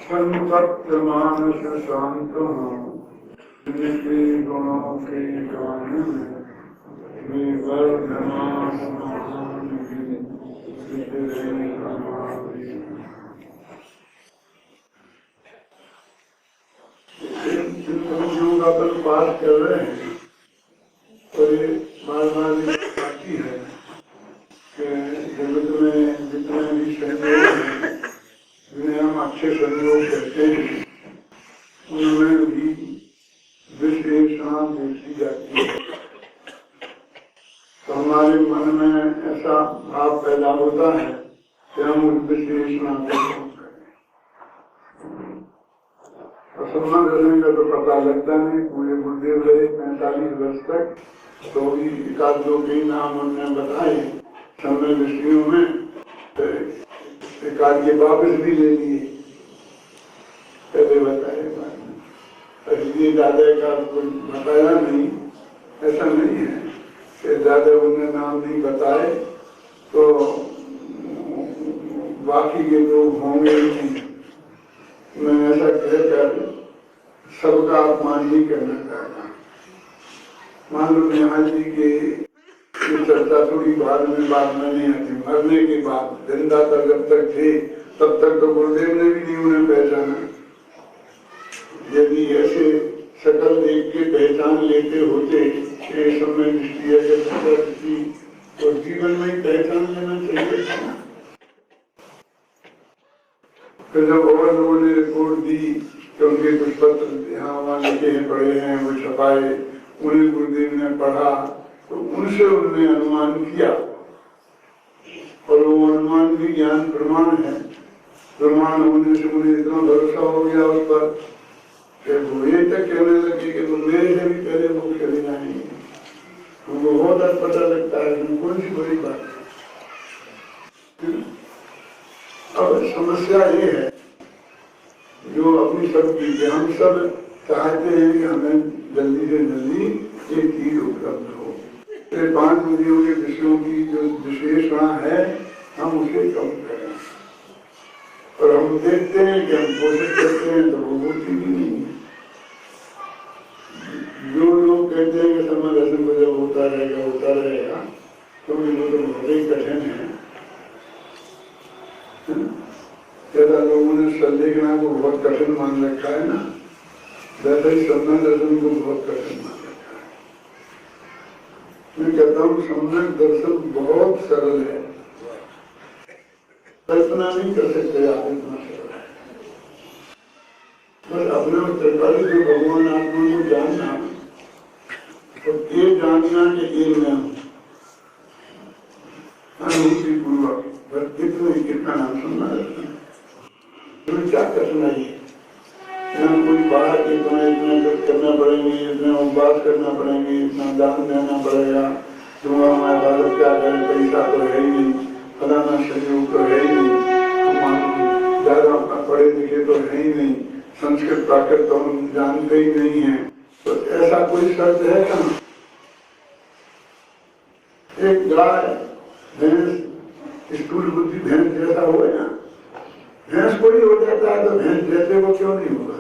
संतप्त मानस शांत हूँ, जिनके गुणों के गान में वे वर्धमान महान अपन बात कर रहे हैं तो ये बार बार आती है कि जगत में जितने भी संयोग हैं, जिन्हें हम अच्छे संयोग कहते हैं, उनमें भी विशेषता देखी जाती है। तो हमारे मन में ऐसा भाव पैदा होता है कि हम उस विशेषता को असम्मान करने का तो पता लगता नहीं। पूरे गुरुदेव रहे 45 वर्ष तक, तो भी एकाध दो के नाम उन्होंने बताए समय दृष्टियों में, एकाध के वापस भी ले लिए, पहले बताए इसलिए दादा का कुछ बताया नहीं। ऐसा नहीं है कि दादा उन्हें नाम नहीं बताए तो बाकी के लोग होंगे ही नहीं। मैं ऐसा कहकर सबका अपमान नहीं करना चाहता। मान लो निहाल जी के चर्चा थोड़ी बाद में नहीं आती, मरने के बाद जिंदा तक जब तक थे तब तक तो गुरुदेव ने भी नहीं उन्हें पहचाना। यदि ऐसे शकल देख के पहचान लेते होते समय दृष्टि तो जीवन में ही पहचान लेना चाहिए था। फिर जब और लोगों ने रिपोर्ट दी कि उनके कुछ पत्र यहाँ वहाँ लिखे हैं, पढ़े हैं, वो छपाए, उन्हें गुरुदेव ने पढ़ा, तो उनसे उन्होंने अनुमान किया और वो अनुमान भी ज्ञान प्रमाण है। प्रमाण होने से उन्हें इतना भरोसा हो गया उस पर कि वो ये तक कहने लगे कि मेरे से भी पहले वो चले जाएंगे। उनको बहुत पता लगता है कौन सी बड़ी बात है। अब समस्या ये है जो अपनी सबकी, हम सब चाहते हैं कि हमें जल्दी से जल्दी ये चीज उपलब्ध हो। 5 विधियों के विषयों की जो विशेषता है हम उसे कम करें, और हम देखते हैं कि हम कोशिश करते हैं तो वो होती भी नहीं है। जो लोग कहते हैं कि समय दर्शन को जब होता रहेगा क्योंकि वो तो बहुत ही कठिन है। ज्यादा लोगों ने संलेखना को बहुत कठिन मान रखा है ना, वैसे ही समय दर्शन को बहुत कठिन मान रखा है। मैं कहता हूँ सम्यक दर्शन बहुत सरल है, कल्पना नहीं कर सकते आप इतना सरल है। बस अपने कृपाली जो भगवान आत्मा को जानना और ये जानना कि ये मैं हूँ अनुभूति पूर्वक, बस इतना नाम सुनना रहता है। क्या करना है ना, कोई बाहर इतना करना पड़ेंगे, इतना उपवास करना पड़ेंगे, इतना दान देना पड़ेगा, दुआ में भारत क्या करें, पैसा तो है ही नहीं, फलाना सहयोग तो है ही नहीं, हम ज्यादा पढ़े लिखे तो है ही नहीं, संस्कृत प्राकृत तो हम जानते ही नहीं है, तो ऐसा कोई शर्त है क्या? एक गाय भैंस स्थूल बुद्धि भैंस जैसा हो गया, भैंस कोई हो जाता है तो भैंस जैसे वो क्यों नहीं होगा?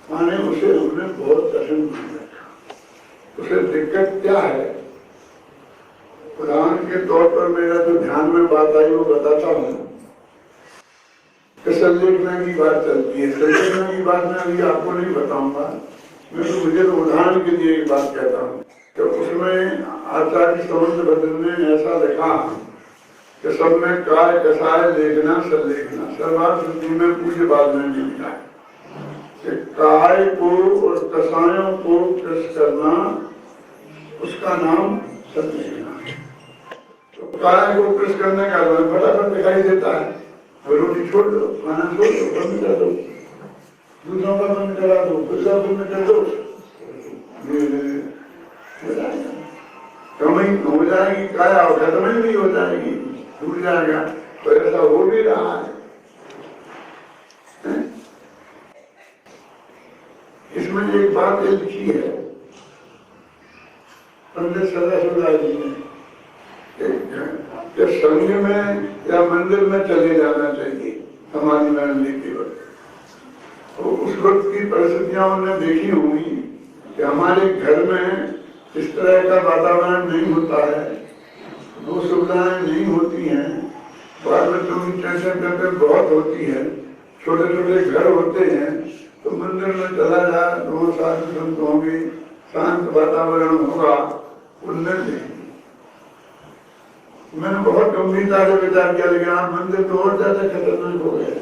माने उसे हमने बहुत कठिन मान रखा। उसे दिक्कत क्या है? उदाहरण के तौर पर मेरा जो ध्यान में बात आई वो बताता हूँ। संलेखना की बात चलती है, संलेखना की बात मैं अभी आपको नहीं बताऊंगा, मैं तो मुझे तो उदाहरण के लिए एक बात कहता हूँ। तो उसमें आचार्य समंत भद्र ने ऐसा लिखा कि सब में काय कसाय लेखना संलेखना, सर्वार्थ शुद्धि में पूज्य बाद में भी लिखा है कि काय को और कसायों को कृष करना उसका नाम संलेखना। तो काय को कृष करने का फटाफट दिखाई देता है, रोटी छोड़ दो, खाना छोड़ दो, बंद कर दो, दूसरों का बंद करा दो, गुस्सा बंद कर दो, कमी हो जाएगी, काया हो खत्म ही नहीं हो जाएगी, टूट जाएगा। तो ऐसा हो भी रहा है। इसमें एक बात ये लिखी है पंडित सदाशिवदास जी ने, संघ में या मन मंदिर में चले जाना चाहिए समाधि में लेते वक्त। तो उस वक्त की परिस्थितियां उन्होंने देखी होंगी कि हमारे घर में इस तरह का वातावरण नहीं होता है, वो सुविधाएं नहीं होती हैं, बाल बच्चों की टेंशन बहुत होती है, छोटे छोटे घर होते हैं, तो मंदिर में चला जाए, दो साधु संत होंगे, शांत वातावरण होगा, उन्हें देखेंगे। मैंने बहुत गंभीरता से विचार किया, लेकिन आप मंदिर तो और ज्यादा खतरनाक हो गए,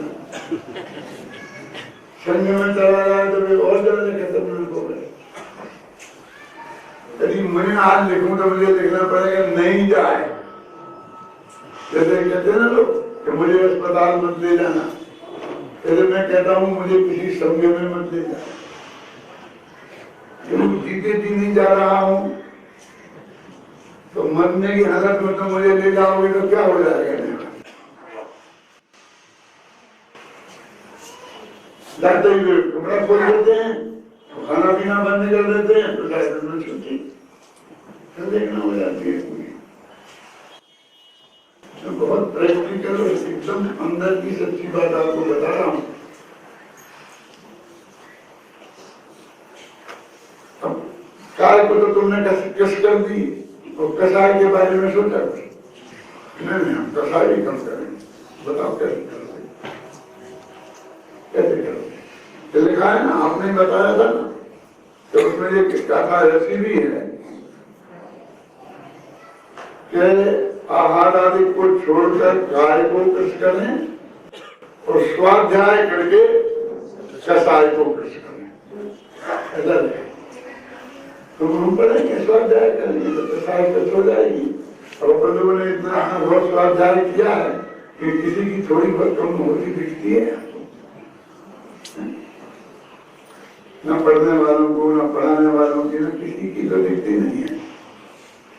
संघ में चला जाए तो वे और ज्यादा खतरनाक हो गए। यदि मैं आज लिखूं तो मुझे लिखना पड़ेगा नहीं जाए, जैसे कहते हैं ना लोग कि मुझे अस्पताल मत ले जाना, फिर मैं कहता हूँ मुझे किसी संघ में मत ले जाना। क्यों जीते जी नहीं जा रहा हूँ, तो मरने की हालत में तो मुझे ले जाओगे तो क्या हो जाएगा? जाते ही कपड़ा खोल देते हैं, खाना पीना बंद कर देते हैं, तो जाए छुट्टी देखना हो जाती है पूरी। तो बहुत प्रैक्टिकल और एकदम अंदर की सच्ची बात आपको बता रहा हूँ। अब काय को तो तुमने कस कर दी, और कसाई के बारे में सोचा नहीं, हम कसाई कम करेंगे, बताओ कैसे करोगे, कैसे करोगे? तो लिखा है ना, आपने बताया था ना, तो उसमें ये कथा ऐसी भी है कि आहार आदि को छोड़कर गाय को कृष करें और स्वाध्याय करके कसाई को कृष करें। ऐसा नहीं, तो हम पढ़ेंगे स्वाध्याय करेंगे तो कसाई कृष हो जाएगी। और अपन लोगों ने इतना बहुत स्वाध्याय किया है कि किसी की थोड़ी बहुत कम होती दिखती है, न पढ़ने वालों को, न पढ़ाने वालों की, न किसी की तो दिखती नहीं है।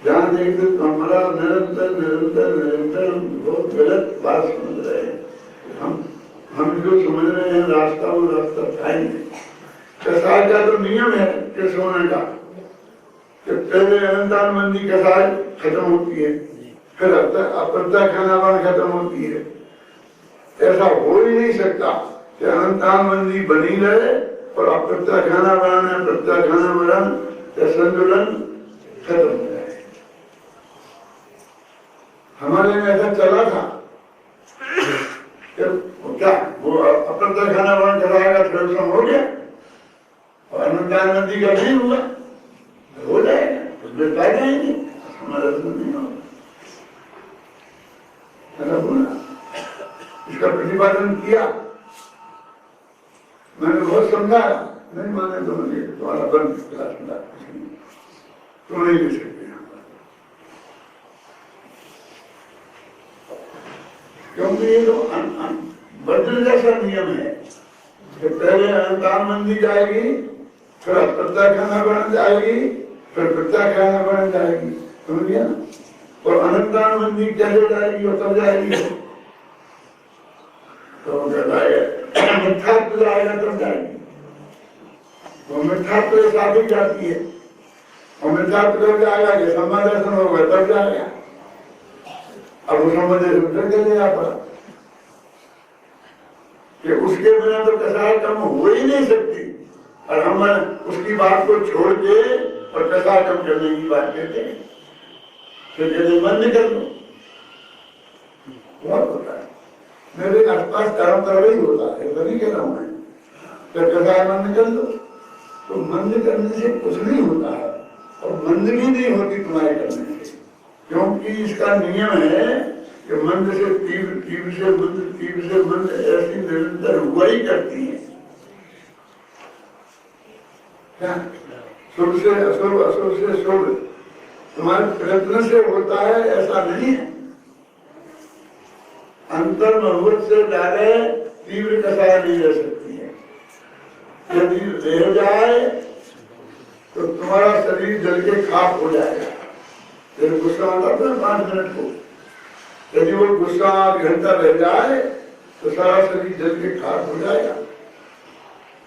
जहाँ देखते तो हमारा निरंतर निरंतर निरंतर बहुत गलत बात समझ रहे हैं। हम जो समझ रहे हैं रास्ता, वो रास्ता था ही नहीं। कसाई का तो नियम है कि सोने का, कि पहले अनंतानबंदी कसाई खत्म होती है, फिर अपत्या खानापान खत्म होती है। ऐसा हो ही नहीं सकता कि अनंतानबंदी बनी रहे और अपत्या खानापान है, प्रत्या खानापान या संतुलन खत्म हो जाए। हमारे में ऐसा चला था क्या वो अपत्या खानापान कराएगा, ट्रेडिशन हो गया, और अनंतानबंदी का नहीं हुआ, हो जाएगा, उसमें पाए जाएंगे, हमारा तो नहीं होगा। इसका प्रतिपादन किया, मैंने बहुत समझाया, नहीं माने तो मुझे तुम्हारा बंद क्लास में तुम नहीं ले सकते। क्योंकि ये तो वज्र जैसा नियम है कि पहले अनंतानबंदी जाएगी, फिर प्रत्या खाना बन जाएगी, फिर प्रत्या खाना बन जाएगी, समझ गया ना? और अनंतानबंदी कैसे जाएगी और तब जाएगी, तो मिथ्यात्व जाएगा तब जाएगी। वो मिथ्यात्व के साथ ही जाती है, और मिथ्यात्व कब जाएगा कि समादर्शन होगा तब जाएगा। अब वो समादर्शन चले यहाँ पर कि उसके बिना तो कसाई कम हो ही नहीं सकती, और हम उसकी बात को छोड़ के और कसाई कम करने की बात कहते हैं, फिर कहते बंद कर दो। बहुत होता है मेरे आसपास, तरह तरह ही होता है, ऐसा नहीं कह रहा हूं मैं, जब कसाई बंद कर दो तो बंद करने से कुछ नहीं होता है, और बंद भी नहीं होती तुम्हारे करने से, क्योंकि इसका नियम है कि मंद से तीव्र, तीव्र से मंद, तीव्र से मंद, ऐसी निरंतर हुआ ही करती है। क्या शुभ से अशुभ, अशुभ से शुभ तुम्हारे प्रयत्न से होता है, ऐसा नहीं है। अंतर मुहूर्त से डाले तीव्र कसाई नहीं रह सकती है। यदि रह जाए तो तुम्हारा शरीर जल के खाक हो जाएगा। जब गुस्सा आता है 5 मिनट को, यदि वो गुस्सा 8 घंटा रह जाए तो सारा शरीर जल के खाक हो जाएगा।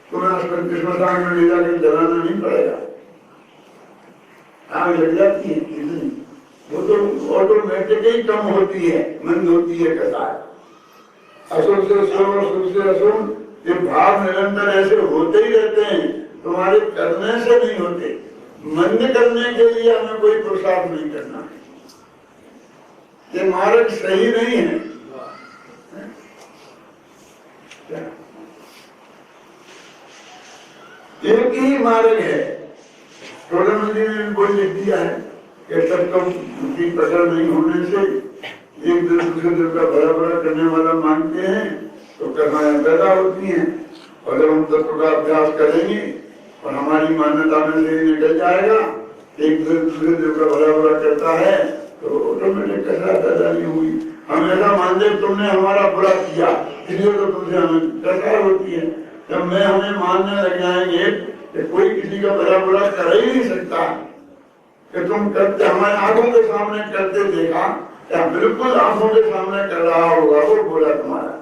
तुम्हें अस्पताल में ले जाकर जलाना नहीं पड़ेगा, आग लग जाती है इतनी, वो तो ऑटोमेटिक ही कम होती है, मंद होती है कसाय। असुर से सुर, सुर से असुर, ये भाव निरंतर ऐसे होते ही रहते हैं, तुम्हारे करने से नहीं होते। मंद करने के लिए हमें कोई पुरुषार्थ नहीं करना है, ये मार्ग सही नहीं है। एक ही मार्ग है। प्रधानमंत्री ने इनको लिख दिया है कि सबको उनकी पकड़ नहीं होने से एक दूसरे का भला भला करने वाला मानते हैं तो कथाएं पैदा होती हैं, और जब हम तत्व का अभ्यास करेंगे और हमारी मान्यता में से निकल जाएगा एक दूसरे का भला भला करता है तो ऑटोमेटिक कथा पैदा नहीं हुई। हम ऐसा मानते तुमने हमारा बुरा किया इसलिए तो तुमसे हमें कथा होती है। जब मैं हमें मानने लग जाएंगे कि कोई किसी का भला बुरा कर ही नहीं सकता, कि तुम करते हमारे आंखों के सामने करते देखा, या बिल्कुल आंखों के सामने कर रहा होगा वो बुरा तुम्हारा,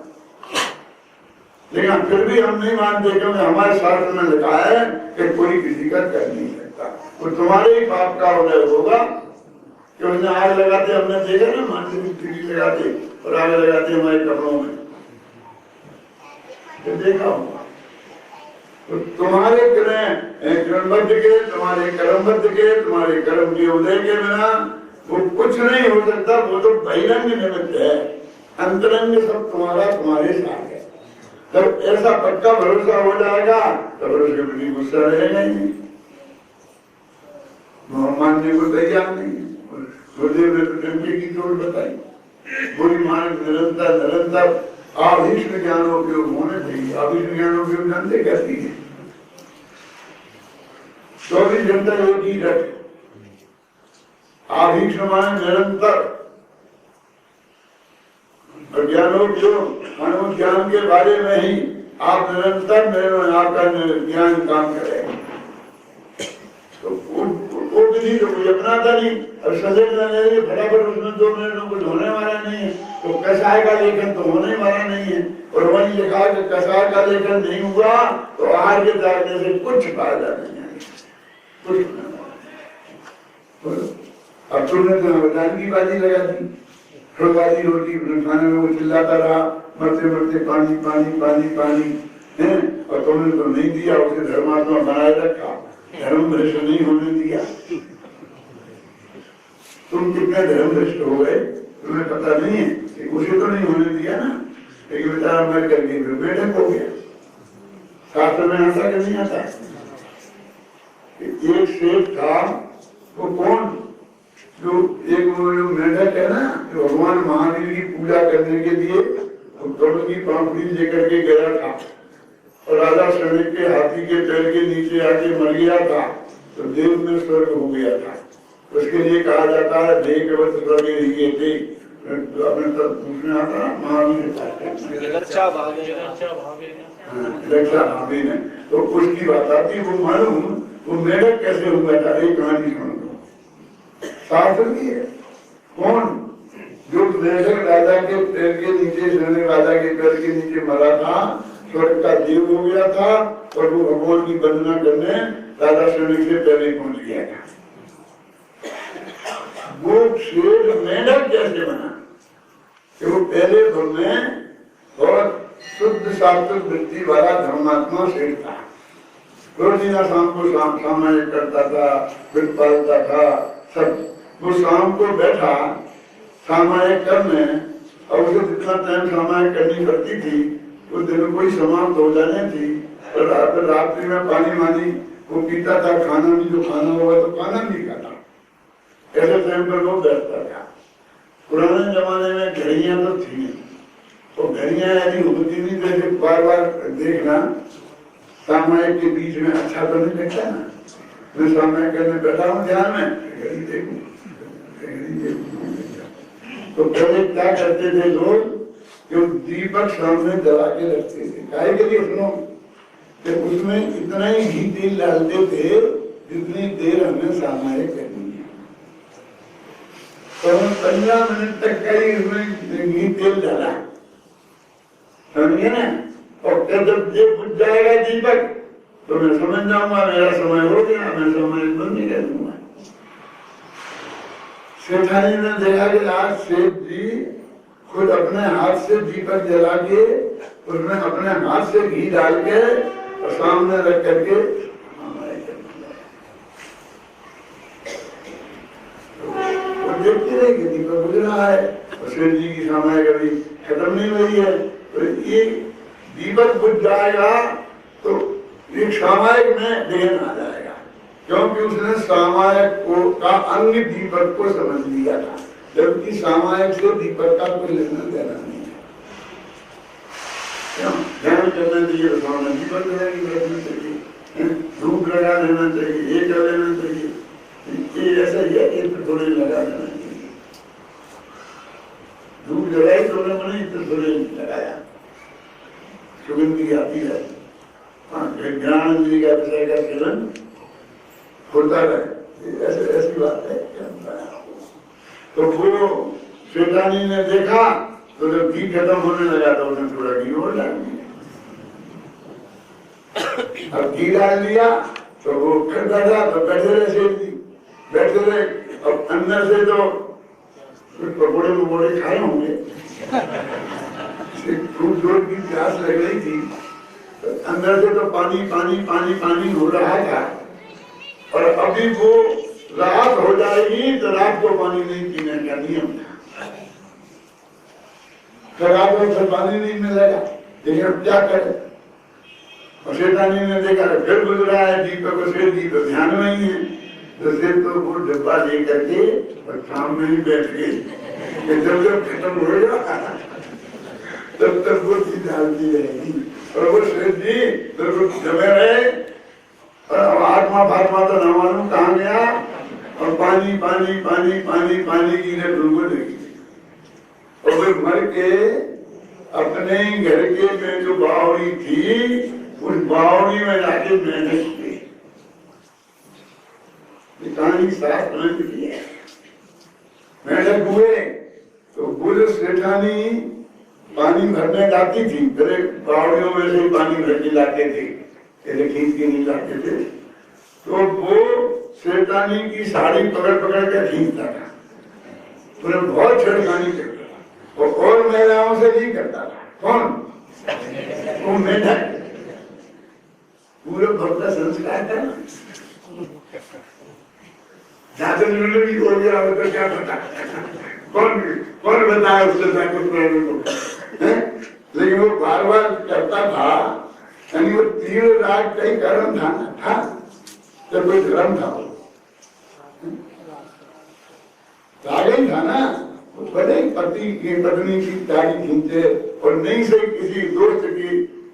लेकिन फिर भी हम नहीं मानते क्योंकि हमारे शास्त्र में लिखा है कि कोई किसी का कर नहीं सकता। वो तुम्हारे ही पाप का उदय होगा कि उसने आग लगाते हमने देखा ना, मानसिक चिड़ी लगाते और आग लगाते हमारे कपड़ों में, तो देखा होगा। तो तुम्हारे क्रमबद्ध के, तुम्हारे कर्मबद्ध के, तुम्हारे कर्म के उदय के बिना वो कुछ नहीं हो सकता। वो तो बहिरंग निमित्त है, अंतरंग सब तुम्हारे साथ है। जब ऐसा पक्का भरोसा हो जाएगा तो उसके प्रति गुस्सा रहेगा ही नहीं, मानने को तैयार नहीं है। गुरुदेव ने तो डंके की तोड़ बताई, बुरी मार्ग निरंतर आभीष्ण ज्ञानोपयोग होने चाहिए। आभीष्ण ज्ञानोपयोग जानते कैसी है? 24 घंटा एक ही रखे। आभीष्ण माने निरंतर, और ज्ञानोपयोग मानो ज्ञान के बारे में ही आप निरंतर आपका ज्ञान काम करें। तो वो विधि तो कोई अपनाता नहीं, और सदैव फटाफट उसमें 2 मिनट में कुछ होने वाला नहीं है, तो कसाय का लेखन तो होने वाला नहीं है। और वही लिखा कि कसाय का लेखन नहीं हुआ तो आहार के त्यागने से कुछ फायदा नहीं है, कुछ नहीं। अब तुमने तो वरदान की बाजी लगा दी, बाजी रोटी खाने में वो चिल्लाता रहा, मरते मरते पानी पानी पानी पानी है, और तुमने तो नहीं दिया, उसे धर्मात्मा बनाए रखा, धर्म भ्रष्ट नहीं होने दिया। तुम कितने धर्म भ्रष्ट हो गए तुम्हें पता नहीं है, उसे तो नहीं होने दिया ना, लेकिन बेचारा मर करके फिर बेढक हो गया। शास्त्र में आता कि नहीं आता? एक सेठ था, वो कौन, जो एक वो मेढक है ना, जो भगवान महावीर की पूजा करने के लिए गरुड़ की पापड़ी लेकर के गया था, और राजा श्रमिक के हाथी के पैर के नीचे आके मर गया था, तो देव में स्वर्ग हो गया था। उसके लिए कहा जाता है देववत स्वर्ग ये थे, अपने तब पूछने आता महावीर रक्षा भाभी ने, तो उसकी बात आती। वो मालूम वो मेढक कैसे हुआ था, एक कहानी सुन दो, शास्त्र की है। कौन, जो मेढक राजा के पैर के नीचे, राजा के पैर के नीचे मरा था, स्वर्ग का देव हो गया था, और वो भगवान की वंदना करने राजा श्रमिक से पहले पहुंच गया था। वो शेर मेढक कैसे बना कि वो पहले में बहुत शुद्ध सात्विक वृत्ति वाला धर्मात्मा शेर था। रोज शाम को सामायिक करता था, फिर पालता था सब। वो शाम को बैठा सामायिक करने, और उसे जितना टाइम सामायिक करनी पड़ती थी उस दिन कोई समाप्त हो जाने थी, और रात्रि में पानी वानी वो पीता था, खाना भी जो खाना होगा तो खाना भी खाता। ऐसे टाइम पर वो बैठता था। पुराने जमाने में घड़ियां तो थी, तो घड़ियां यदि होती नहीं जैसे बार बार देखना, सामायिक के बीच में अच्छा तो नहीं लगता ना। मैं सामायिक करने बैठा हूँ ध्यान में, घड़ी देखूं, तो पहले क्या करते थे लोग, जो दीपक सामने जला के रखते थे, काहे के लिए सुनो, कि उसमें इतना ही घी तेल डालते थे जितनी देर हमें सामायिक करनी है। तो हम 15 मिनट तक का ही उसमें घी तेल डाला, समझिए ना। और जब ये बुझ जाएगा दीपक तो मैं समझ जाऊंगा मेरा समय हो गया, मैं समय बंद नहीं कर दूंगा। सेठानी ने देखा कि आज सेठ जी खुद अपने हाथ से दीपक जला के उसमें अपने हाथ से घी डाल के और सामने रख करके देखते रहे कि दीपक बुझ रहा है और सेठ जी की सामाय कभी खत्म नहीं हुई है। तो ये दीपक बुझ जाएगा तो एक सामायिक में देन आ जाएगा, क्योंकि उसने सामायिक को का अंग दीपक को समझ लिया था, जबकि सामायिक से दीपक का कोई लेना देना नहीं है। ध्यान करना चाहिए, सामने दीपक रखना चाहिए, धूप लगा लेना चाहिए, ये कर लेना चाहिए, ये ऐसा ही है, ये तो थोड़े लगा देना चाहिए। धूप जलाई तो मैंने इतना थोड़े लगाया, सुगंधी आती है, ज्ञानानंद का विषय का सेवन होता रहे, ऐसी बात है। तो वो सेठानी ने देखा तो जब घी खत्म होने लगा तो उसने थोड़ा घी और डाल दिया, अब घी डाल दिया तो वो खट बैठा तो बैठे रहे सेठ जी, बैठे रहे। अब अंदर से तो पकौड़े पकौड़े खाए होंगे, खूब जोर की प्यास लग रही थी, तो अंदर से तो पानी पानी पानी पानी हो रहा था। और अभी वो रात हो जाएगी तो रात को पानी नहीं पीने का नियम था, तो रात को फिर पानी नहीं मिलेगा, लेकिन अब क्या करे। और सेठानी ने देखा फिर गुजरा है दीपक को, सेठ जी तो ध्यान में ही है, तो फिर तो वो डब्बा लेकर के और सामने ही बैठ गए, जब जब खत्म होगा तब तक वो चीज डालती रहेगी। और वो सेठ जी तो जमे रहे और आत्मा फात्मा तो न मालूम कहाँ गया, और पानी पानी पानी पानी पानी की ने डूब लगी। और फिर मर के अपने घर के में जो बावड़ी थी उस बावड़ी में जाके मेहनत की, कहानी शास्त्र में लिखी है। मेढक हुए तो बुध सेठानी पानी भरने जाती थी, पहले बावड़ियों में से पानी भर के लाते थे, पहले खींच के नहीं लाते थे। तो वो सेठानी की साड़ी पकड़ पकड़ कर खींचता था, उन्हें बहुत छेड़खानी करता था, और महिलाओं से नहीं करता था। कौन? वो मेढक। पूरे भक्त संस्कार था, जाते भी हो गया हो तो क्या पता, कौन बताया उसके साथ को। लेकिन वो बार बार करता था, यानी वो तीव्र राग कई कारण था जब कोई धर्म था, राग ही था ना। भले पति की पत्नी की दाढ़ी खींचे और नहीं से किसी दोस्त की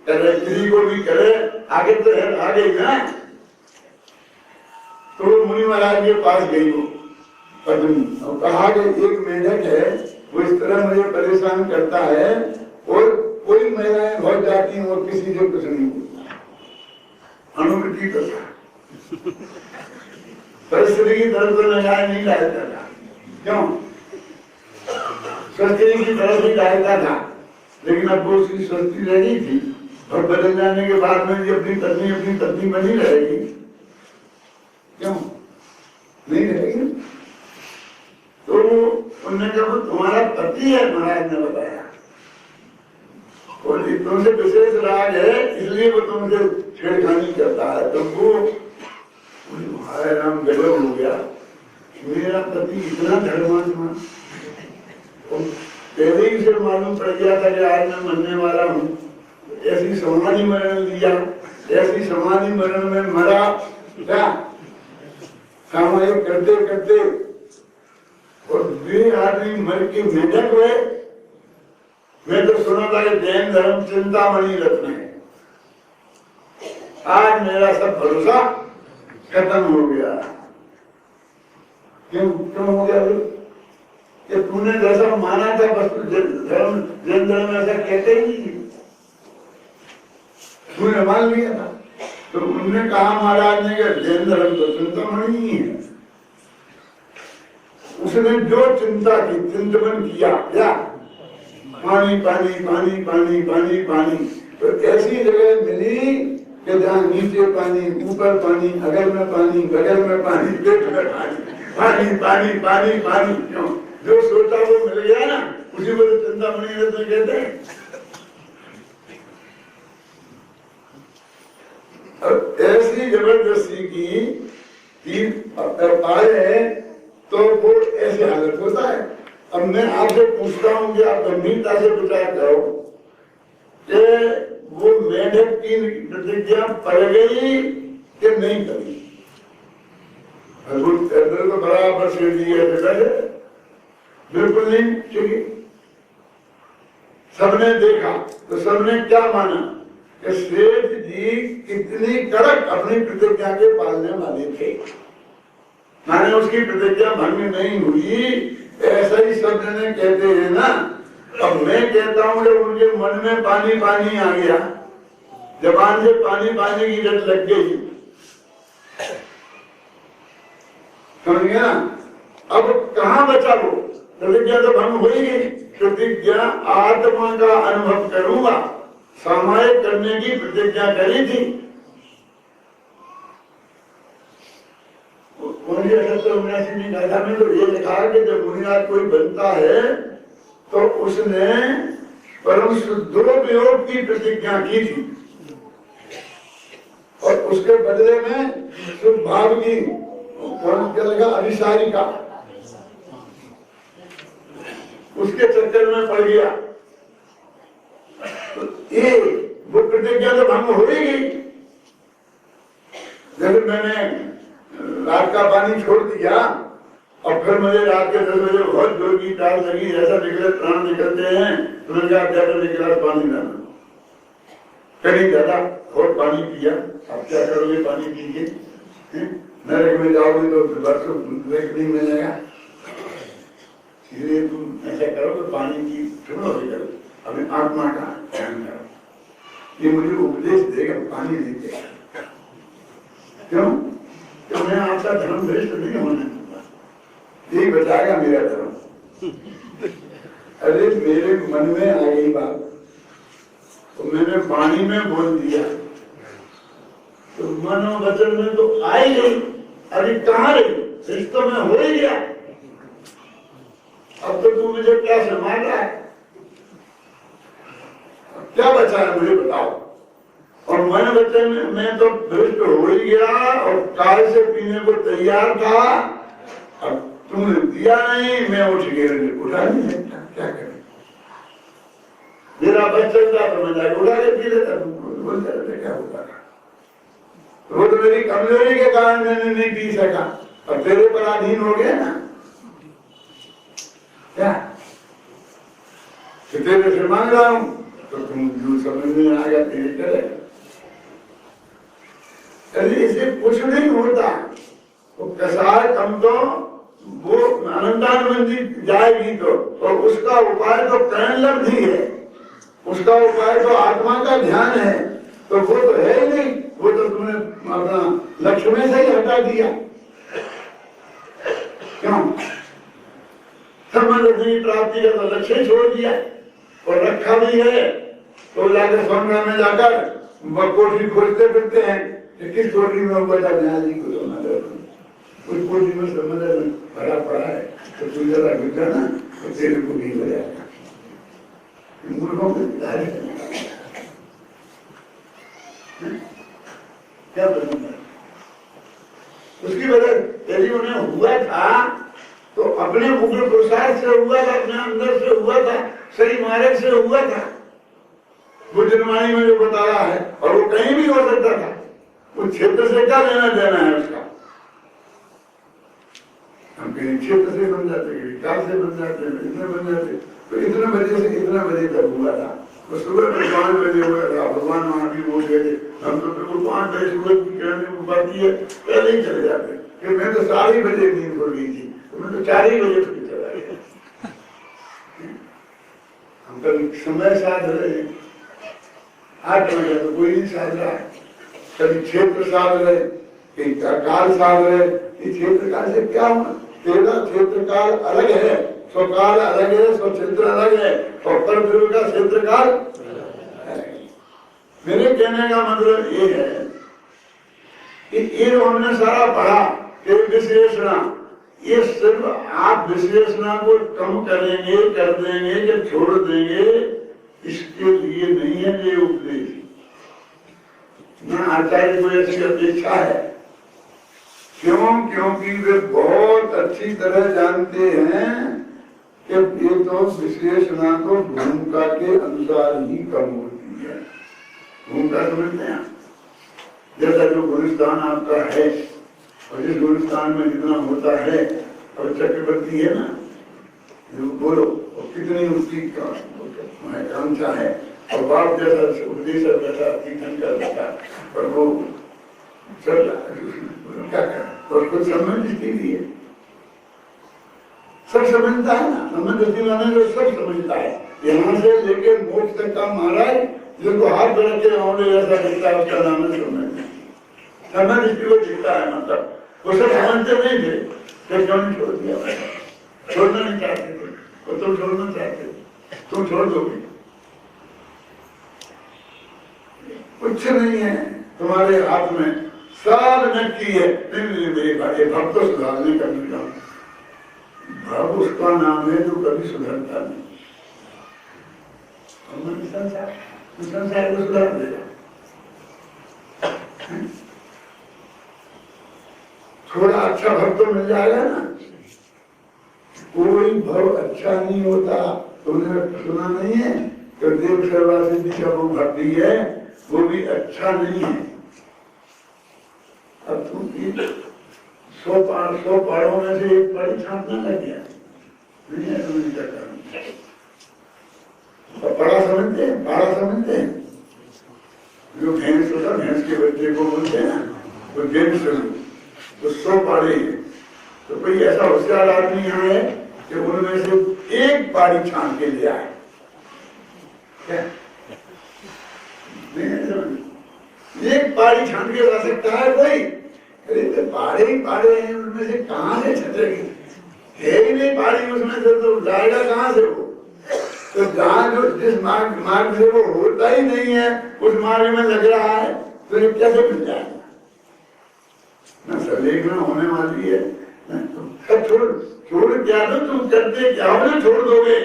करे, किसी को भी करे, आगे तो है, आगे ही ना। तो मुनि महाराज के पास गई वो पत्नी और कहा कि एक मेढक है, वो इस तरह मुझे परेशान करता है, और कोई महिलाएं बहुत जाती हैं और किसी से कुछ नहीं बोलता, अनुमति तो था, पर स्त्री की तरफ तो निगाह नहीं डालता था। क्यों? स्त्री की तरफ ही डालता था, लेकिन अब वो उसकी स्वस्थी रह गई थी, और बदल जाने के बाद में जो अपनी पत्नी बनी रहेगी, क्यों नहीं रहेगी? तो उन्होंने कहा वो तुम्हारा पति है, महाराज ने बताया, और तुमसे विशेष राग है इसलिए वो तुमसे छेड़खानी करता है। तो वो हाय राम गजब हो गया, मेरा पति इतना धर्मात्मा, पहले ही से मालूम पड़ गया था कि आज मैं मरने वाला हूँ, ऐसी समाधि मरण लिया, ऐसी समाधि मरण में मरा, क्या सामायिक करते करते, और वे आदमी मर के मेढक हुए। मैं तो सुना था कि जैन धर्म चिंतामणि रत्न है, आज मेरा सब भरोसा खत्म हो गया। क्यों हो गया? कि तूने जैसा माना था बस धर्म जैन धर्म ऐसा कहते ही नहीं, तूने मान लिया था। तो उन्होंने कहा महाराज ने कि जैन धर्म तो चिंतामणि ही है, उसने जो चिंता की, चिंतन किया, क्या पानी पानी पानी पानी पानी पानी, तो ऐसी जगह मिली कि जहाँ नीचे पानी, ऊपर पानी, अगल में पानी, बगल में पानी, पेट में पानी, पानी पानी पानी पानी। क्यों? जो सोचा वो मिल गया ना, उसी को तो चिंतामणि रत्न कहते हैं। अब ऐसी जबरदस्ती की पाए तो वो ऐसे हालत होता है। अब मैं आपसे पूछता हूँ कि आप गंभीरता से विचार करो कि वो मेढक की प्रतिज्ञा पड़ गई कि नहीं पड़ी? तो बराबर से दिए बिल्कुल नहीं चुकी। सबने देखा तो सबने क्या माना कि श्वेत जी कितनी कड़क अपनी प्रतिज्ञा के पालने वाले थे, माने उसकी प्रतिज्ञा भंग नहीं हुई। ऐसा ही सब जने कहते हैं ना। अब मैं कहता हूँ कि उनके मन में पानी पानी आ गया, जबान से पानी पानी की लत लग गई, समझ गया ना? अब कहाँ बचा वो? प्रतिज्ञा तो भंग हो ही गई। प्रतिज्ञा आत्मा का अनुभव करूंगा, सामायिक करने की प्रतिज्ञा करी थी। 1979 में गाथा में तो ये लिखा कि जब बुनियाद कोई बनता है तो उसने परम शुद्धोपयोग की प्रतिज्ञा की थी और उसके बदले में शुभ भाव की कौन करेगा? अभिसारिका, उसके चक्कर में पड़ गया। तो ये वो प्रतिज्ञा तो भंग हो ही गई। जब मैंने रात का पानी छोड़ दिया और फिर मुझे रात के 10 बजे बहुत जोर की प्यास लगी, ऐसा निकले प्राण निकलते हैं, तो मैंने कहा ज्यादा निकला पानी लाना। कहीं ज्यादा और पानी पिया। अब क्या करोगे पानी पी के? नरक में जाओगे तो वर्षों नहीं मिलेगा। इसलिए तुम ऐसा करो तो पानी की सुनो करो, अभी आत्मा का ध्यान करो। ये मुझे उपदेश देगा, पानी नहीं देगा। क्यों? तो मैं आपका धर्म भ्रष्ट नहीं होने दूंगा, यही बचाएगा मेरा धर्म। अरे मेरे मन में आ गई बात तो मैंने पानी में बोल दिया तो मनोवचन में तो आ ही गई। अभी कहाँ रही? रिश्तों में हो ही गया। अब तो तू मुझे क्या संभाल रहा है? क्या बचा है मुझे बताओ? और मन वचन में तो भ्रष्ट हो ही गया और काल से पीने को तैयार था। अब तुमने दिया नहीं, मैं उठ उठा नहीं सकता, क्या करें? मेरा बच्चा था तो मैं जाकर उठा के पी लेता। बोलते रहते क्या होता? वो तो मेरी कमजोरी के कारण मैंने नहीं पी सका। अब तेरे पर अधीन हो गया ना, क्या तेरे से मांग रहा हूं तो तुम जो समझ में आ गया तेरे करेगा। अरे इसे कुछ नहीं होता। वो कसाय कम तो वो अनंतानुबंधी जाएगी तो, और उसका उपाय तो प्रेम लब्धि है, उसका उपाय तो आत्मा का ध्यान है। तो वो तो है ही नहीं, वो तो तुमने अपना लक्ष्य में से ही हटा दिया। क्यों? समझ प्राप्ति का तो लक्ष्य छोड़ दिया और रखा भी है। तो जाकर सोना में जाकर कोठी खोजते फिरते हैं कि किस कोठी में हुआ था न्यायाधीश को सोना दे, उस कोठी में समझ भरा पड़ा है तो तू जरा गुजरा ना तो तेरे को भी हो जाएगा। मूर्खों को क्या बदलना? उसकी वजह यदि उन्हें हुआ था तो अपने उग्र पुरुषार्थ से हुआ था, अपने अंदर से हुआ था, सही मार्ग से हुआ था। बुद्धवाणी में जो बताया है, और वो कहीं भी हो सकता था। उस क्षेत्र से क्या लेना देना है उसका? हम कहीं क्षेत्र से बन जाते, विकास से बन जाते, इतने बन जाते। तो इतने बजे से इतना बजे तक हुआ था। तो सुबह में 5 बजे हुआ था, भगवान वहां भी बोल गए थे। हम तो बिल्कुल 5 बजे सूरज की किरणें बाकी है पहले ही चले जाते। कि मैं तो 4 बजे नींद खुल गई थी, तो मैं तो 4 बजे फिर चला गया। हम कभी समय साध रहे, 8 बजे तो कोई नहीं साध रहा है। कभी क्षेत्र साध रहे, कहीं काल साध रहे। इस क्षेत्र काल से क्या हुआ? तेरा क्षेत्र काल अलग है, स्वकाल अलग है, स्वक्षेत्र अलग है, और परब्रह्म का क्षेत्र काल। मेरे कहने का मतलब ये है कि ये हमने सारा पढ़ा कि विश्लेषण, ये सिर्फ आप विश्लेषणा को कम करेंगे, कर देंगे कि छोड़ देंगे, इसके लिए नहीं है ये उपदेश। न आचार्य को ऐसी अपेक्षा है। क्यों? क्योंकि वे बहुत अच्छी तरह जानते हैं कि ये तो विश्लेषणा तो भूमिका के अनुसार ही कम होती है। भूमिका समझते हैं, जैसा जो गुलिस्तान आपका है और जिस गुलिस्तान में जितना होता है, और चक्रवर्ती है ना, जो बोलो और कितनी उसकी कांक्षा है, और बाप जैसा उपदेशक बैठा, तीर्थंकर बैठा, पर वो चल रहा है, क्या कर, तो उसको समझ के लिए सब समझता है ना, समझ जो सब समझता है, यहाँ से लेके मोक्ष तक का महाराज जिसको हाथ बढ़ा के आंवले ऐसा दिखता है, उसका नाम है समझ इसकी वो दिखता है। मतलब वो सब समझते नहीं थे, तो क्यों नहीं छोड़ दिया? छोड़ना नहीं चाहते थे, वो तुम छोड़ना चाहते थे, तुम छोड़ दोगे? कुछ नहीं है तुम्हारे हाथ में, सब नक्की है। नहीं मेरे भाई भक्त तो सुधारने का मिल जाओ, भक्त उसका नाम है जो कभी सुधरता नहीं। संसार को सुधार देगा। थोड़ा अच्छा भक्त तो मिल जाएगा ना। कोई भव अच्छा नहीं होता। तुमने सुना नहीं है कि देव सेवा सिद्धि का वो भक्ति है, वो भी अच्छा नहीं है। अब तुम 100 पहाड़ों में से एक पहाड़ी छापने लग गया, नहीं है तुम्हें चक्कर। पड़ा समझते हैं, पहाड़ा समझते हैं। जो भैंस होता, भैंस के बच्चे को बोलते हैं ना, वो जेंट्स तो 100 पहाड़े हैं। तो कोई ऐसा होशियार आदमी यहाँ है कि उनमें से एक पहाड़ी छान के ले आए, क्या एक पहाड़ी छान के ला सकता है कोई? अरे तो पहाड़े ही पहाड़े हैं, उनमें से कहाँ से छटेगी? है ही नहीं पहाड़ी, उसमें से तो जाएगा कहाँ से वो? तो जहाँ जो जिस मार्ग से वो होता ही नहीं है, उस मार्ग में लग रहा है, तो ये कैसे मिल जाएगा? न सलेखना होने वाली है, छोड़ क्या दो, तुम करते क्या हो, छोड़ दोगे?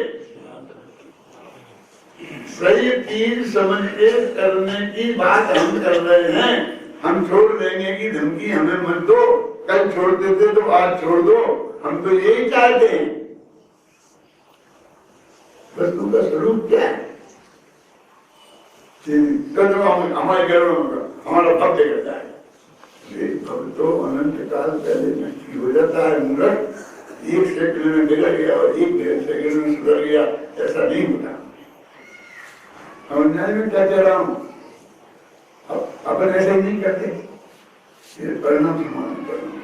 सही चीज समझ के करने की बात हम कर रहे हैं। हम छोड़ देंगे की धमकी हमें मत दो, कल छोड़ते थे तो आज छोड़ दो, हम तो यही चाहते हैं। वस्तु का स्वरूप क्या है? हमारे घरों में हमारा भक्त करता है, भक्त तो अनंत काल पहले नष्ट हो जाता है। मूर्ख 1 सेकंड में बिगड़ गया और 1 सेकंड में सुधर गया, ऐसा नहीं होता। समझने में क्या कह रहा हूँ? अपन ऐसे नहीं करते, ये परिणाम समान परिणाम।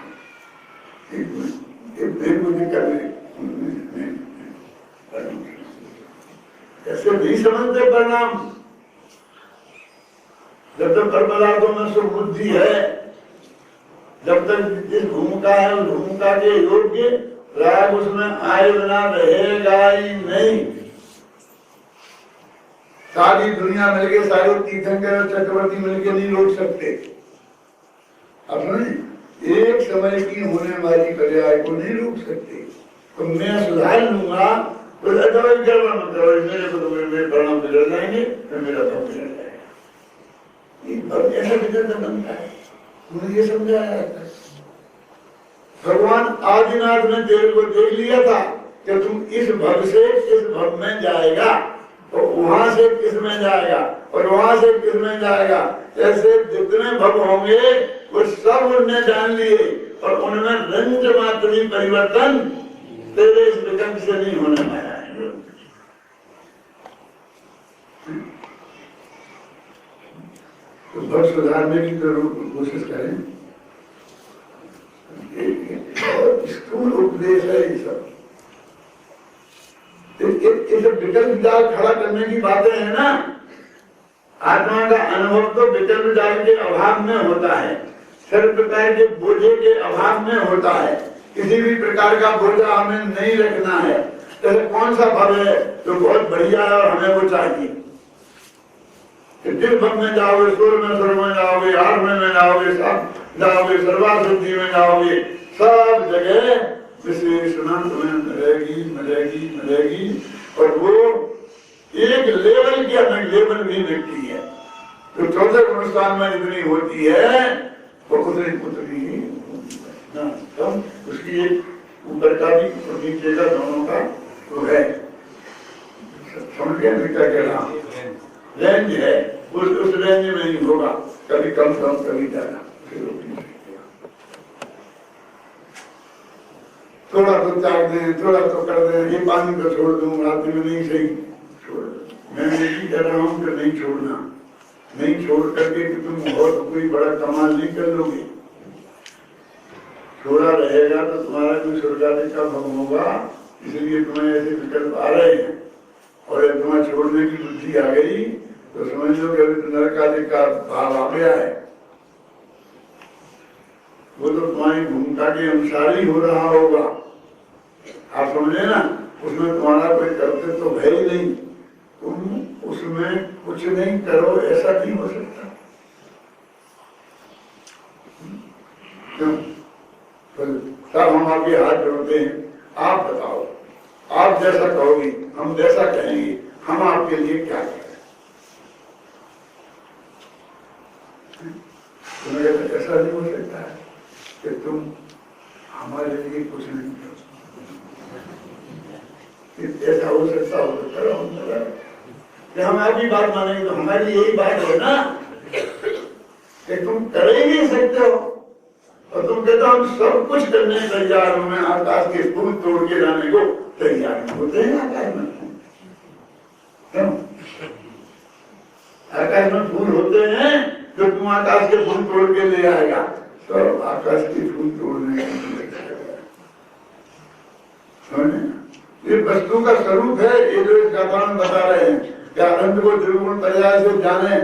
ऐसे नहीं समझते परिणाम। जब तक पर पदार्थों में सुख बुद्धि है, जब तक जिस भूमिका है उस भूमिका के योग्य राग उसमें आए बिना रहेगा ही नहीं। सारी दुनिया मिलके, सारे तीर्थंकर और चक्रवर्ती मिलके नहीं रोक सकते। अब समझे, एक समय की होने वाली पर्याय को नहीं रोक सकते। तो मैं सुधार लूंगा तो गड़बड़ मत करो, मेरे को तो मेरे परिणाम बिगड़ जाएंगे, फिर मेरा तो बिगड़ जाएगा। ऐसा बिगड़ना बनता है, मुझे ये समझाया। भगवान आदिनाथ ने तेरे को देख लिया था कि तुम इस भव से इस भव में जाएगा, तो वहां से किस में जाएगा और वहां से किस में जाएगा। ऐसे जितने भव होंगे वो सब उन्होंने जान लिए, और उनमें रंज मात्र परिवर्तन तेरे इस विकल्प से नहीं होने वाला है। तो भव सुधारने की जरूर कोशिश करें। स्थूल उपदेश है ये सब। विकल्प जाल खड़ा करने की बातें है ना। आत्मा का अनुभव तो विकल्प जाल के अभाव में होता है, सर्व प्रकार के बोझे के अभाव में होता है। किसी भी प्रकार का बोझा हमें नहीं रखना है। जैसे कौन सा भव है तो बहुत बढ़िया है और हमें वो चाहिए। जिस भव में जाओगे, सुर में जाओगे, हार में जाओगे, सब जाओगे, सर्वा सिद्धि में जाओगे, सब जगह विश्लेषणा तुम्हें मिलेगी और वो एक लेवल की अलग लेवल भी मिलती है। तो 14 गुणस्थान में जितनी होती है वो उतनी ही तो उसकी एक ऊपर का भी और नीचे का दोनों का तो है। समझ गए क्या कह रहा हूँ? रेंज है, उस रेंज में ही होगा, कभी कम कभी ज्यादा। थोड़ा तो त्याग दें, थोड़ा तो कर दें, ये पानी को छोड़ दूं, रात में नहीं सही छोड़। मैं यही कह रहा हूँ कि नहीं छोड़ना, नहीं छोड़ करके कि तुम बहुत कोई बड़ा कमाल नहीं कर लोगे। छोड़ा रहेगा तो तुम्हारा कोई स्वर्गादि का भंग होगा, इसलिए तुम्हें ऐसे विकल्प आ रहे हैं। और जब तुम्हें छोड़ने की बुद्धि आ गई तो समझ लो कि अभी तो नरक आदि का भाव आ गया है। वो तो तुम्हारी भूमिका के अनुसार ही हो रहा होगा, आप समझे ना। उसमें तुम्हारा कोई कर्तव्य तो है ही नहीं, तुम उसमें कुछ नहीं करो, ऐसा नहीं हो सकता। क्यों? तब हम आपके हाथ जोड़ते हैं, आप बताओ, आप जैसा कहोगे हम जैसा कहेंगे, हम आपके लिए क्या करें? तुम्हें ऐसा नहीं हो सकता है कि तुम हमारे लिए कुछ नहीं करो। ऐसा हो सकता हो तो करो, हम आपकी बात मानेंगे तो हमारी यही बात है ना कि तुम कर ही नहीं सकते हो और तुम कहते हो हम सब कुछ करने तैयार हो, मैं आकाश के फूल तोड़ के जाने को तैयार होते हैं। आकाश में क्यों? आकाश में फूल होते हैं जो तुम आकाश के फूल तोड़ के ले आएगा, तो आकाश के फूल तोड़ने ये वस्तु का स्वरूप है। ये जो इसका कारण बता रहे हैं क्या अनंत को त्रिगुण पर्याय से जाने,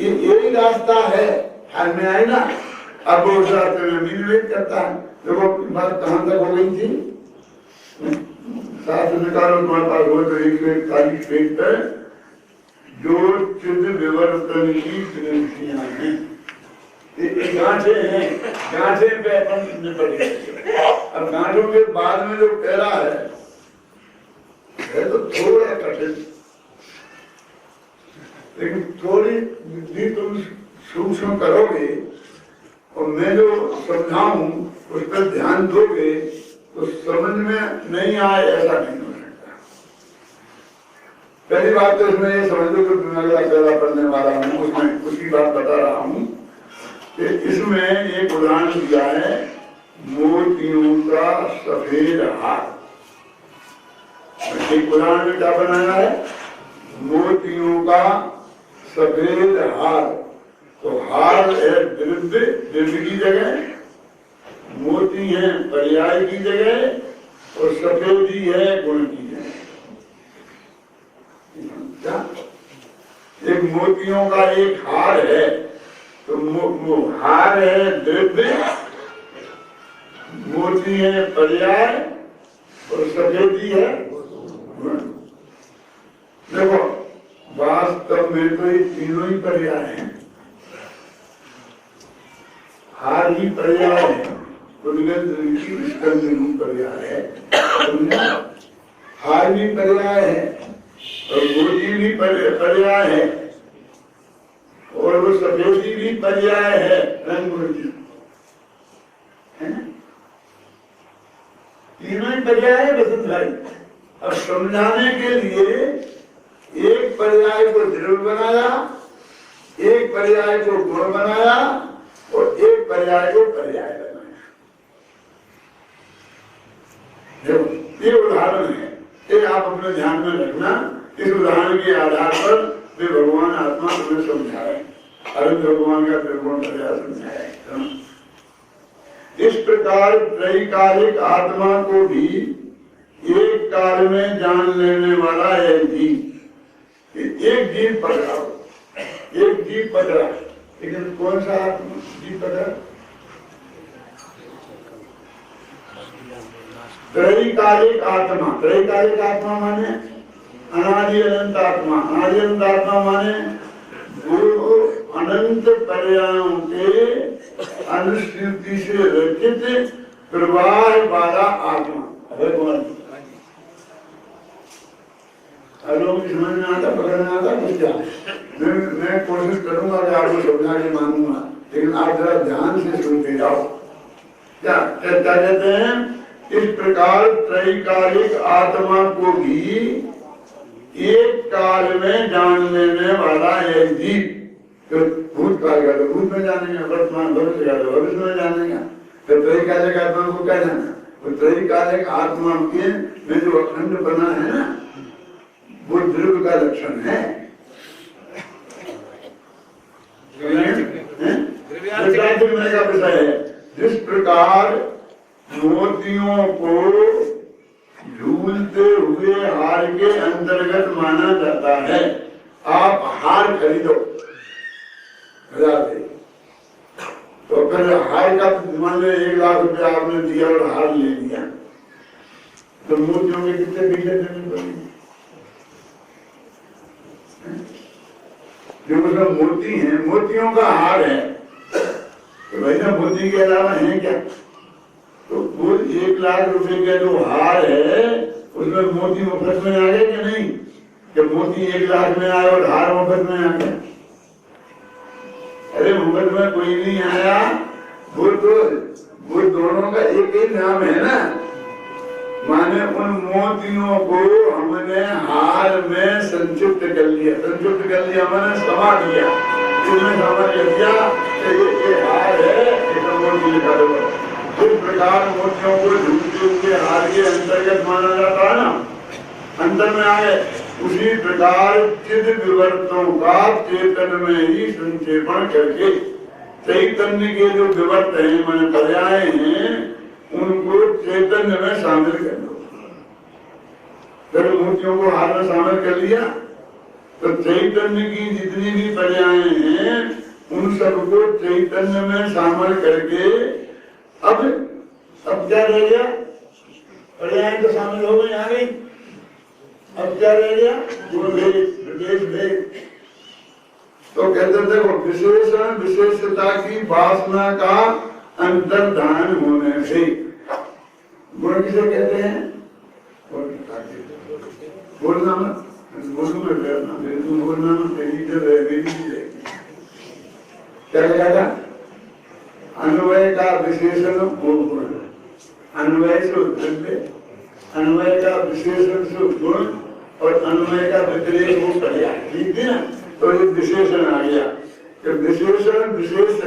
यही रास्ता है। हाल में आए ना, अब वो शास्त्र में निर्वेद करता है। देखो बात कहाँ तक हो गई थी, शास्त्र निकालो तुम्हारे पास हो तो 141 पेज पर जो चिद विवर्तन की दृष्टियां हैं, गांठे हैं, गांठे पे अपन निपट गए। अब गांठों के बाद में जो पैरा है तो थोड़ा कठिन, लेकिन थोड़ी बुद्धि तुम सूक्ष्म करोगे और मैं जो समझाऊं उस पर ध्यान दोगे तो समझ में नहीं आए ऐसा नहीं हो सकता। पहली बात तो इसमें ये समझ लो कि मैं अगला पैरा पढ़ने वाला हूँ, उसमें उसकी बात बता रहा हूँ कि इसमें एक उदाहरण दिया है मोतियों का सफेद हार। एक उदाहरण में क्या बनाया है, मोतियों का सफेद हार। तो हार है द्रव्य, द्रव्य की जगह, मोती है पर्याय की जगह और सफेदी है गुण की जगह। एक मोतियों का एक हार है तो हार है द्रव्य, मोती है पर्याय और सफेदी है गुण। देखो वास्तव में तो ये तीनों ही पर्याय हैं। हार ही पर्याय है, पर्याय है, हार भी पर्याय है और मोती भी पर्याय है और वो सफेदी भी पर्याय है रंग की, है ना? तीनों ही पर्याय है बसंत भाई। अब समझाने के लिए एक पर्याय को द्रव्य बनाया, एक पर्याय को गुण बनाया और एक पर्याय को पर्याय बनाया। देखो ये उदाहरण है, ये आप अपने ध्यान में रखना। इस उदाहरण के आधार पर वे भगवान आत्मा तुम्हें समझाए, अरविंद भगवान का त्रिगुण पर्याय समझाया। इस प्रकार त्रैकालिक आत्मा को भी एक काल में जान लेने वाला है जीव। एक जीव पकड़ा, एक जीव पकड़ा, लेकिन कौन सा आत्मा जीव पकड़ा? त्रैकालिक आत्मा। त्रैकालिक आत्मा माने अनादि अनंत आत्मा। अनादि अनंत आत्मा माने वो अनंत पर्यायों के अनुस्मृति से रचित प्रवाह वाला आत्मा। भगवान लोगों की समझ में आता, पकड़ना आता कुछ क्या। मैं कोशिश करूंगा कि आपको समझा के मानूंगा, लेकिन आप जरा ध्यान से सुनते जाओ। क्या कहते हैं, इस प्रकार त्रैकालिक आत्मा को भी एक काल में जान लेने वाला है जीव। तो भूतकाल का तो भूत में जानेगा, वर्तमान भविष्य का तो भविष्य में जानेगा। तो त्रैकालिक आत्मा को क्या जाना? तो त्रैकालिक आत्मा के में जो अखंड बना है ना, वो ध्रुव का लक्षण है। का विषय है। जिस प्रकार मोतियों को झूलते हुए हार के अंतर्गत माना जाता है। आप हार खरीदो तो फिर हार का मान लो 1 लाख रुपया आपने दिया और हार ले लिया, तो मोतियों के कितने पैसे देने पड़ेंगे? जो मतलब मोती है, मोतियों का हार है, तो भाई ना मोती के अलावा है क्या? तो वो 1 लाख रुपए का जो हार है उसमें मोती मुफ्त में आ गए कि नहीं? जब मोती 1 लाख में आए और हार मुफ्त में आ गया। अरे मुफ्त में कोई नहीं आया, वो दोनों का एक ही नाम है ना। माने उन मोतियों को हमने हार में संक्षिप्त कर लिया, मैंने समा दिया, इसमें समझ लिया ये हार है, इसमें मोती लिखा दो। जिस प्रकार मोतियों को झूठे हुए हार के अंतर्गत माना जाता है ना, अंतर में आए, उसी प्रकार चिद विवर्तों का चेतन में ही संक्षेपण करके चैतन्य के जो विवर्त है, मैंने पर्याय हैं, उनको चैतन्य में शामिल कर लो। जब मूर्तियों को हाथ में शामिल कर लिया तो चैतन्य की जितनी भी पर्याय हैं उन सबको चैतन्य में शामिल करके अब क्या रह गया? पर्याय तो शामिल हो गई, आ गई। अब क्या रह गया? तो कहते देखो, विशेषण विशेषता की वासना का अंतर्धान होने से गुण किसे कहते हैं? बोलना मत, बोलना मत, तेरी जब है मेरी भी क्या कहा? अन्वय का विशेषण गुण, अन्वय से द्रव्य, अन्वय का विशेषण से गुण और अन्वय का व्यतिरेक हो पर्याय, ठीक है ना? तो ये विशेषण आ गया। जब विशेषण विशेष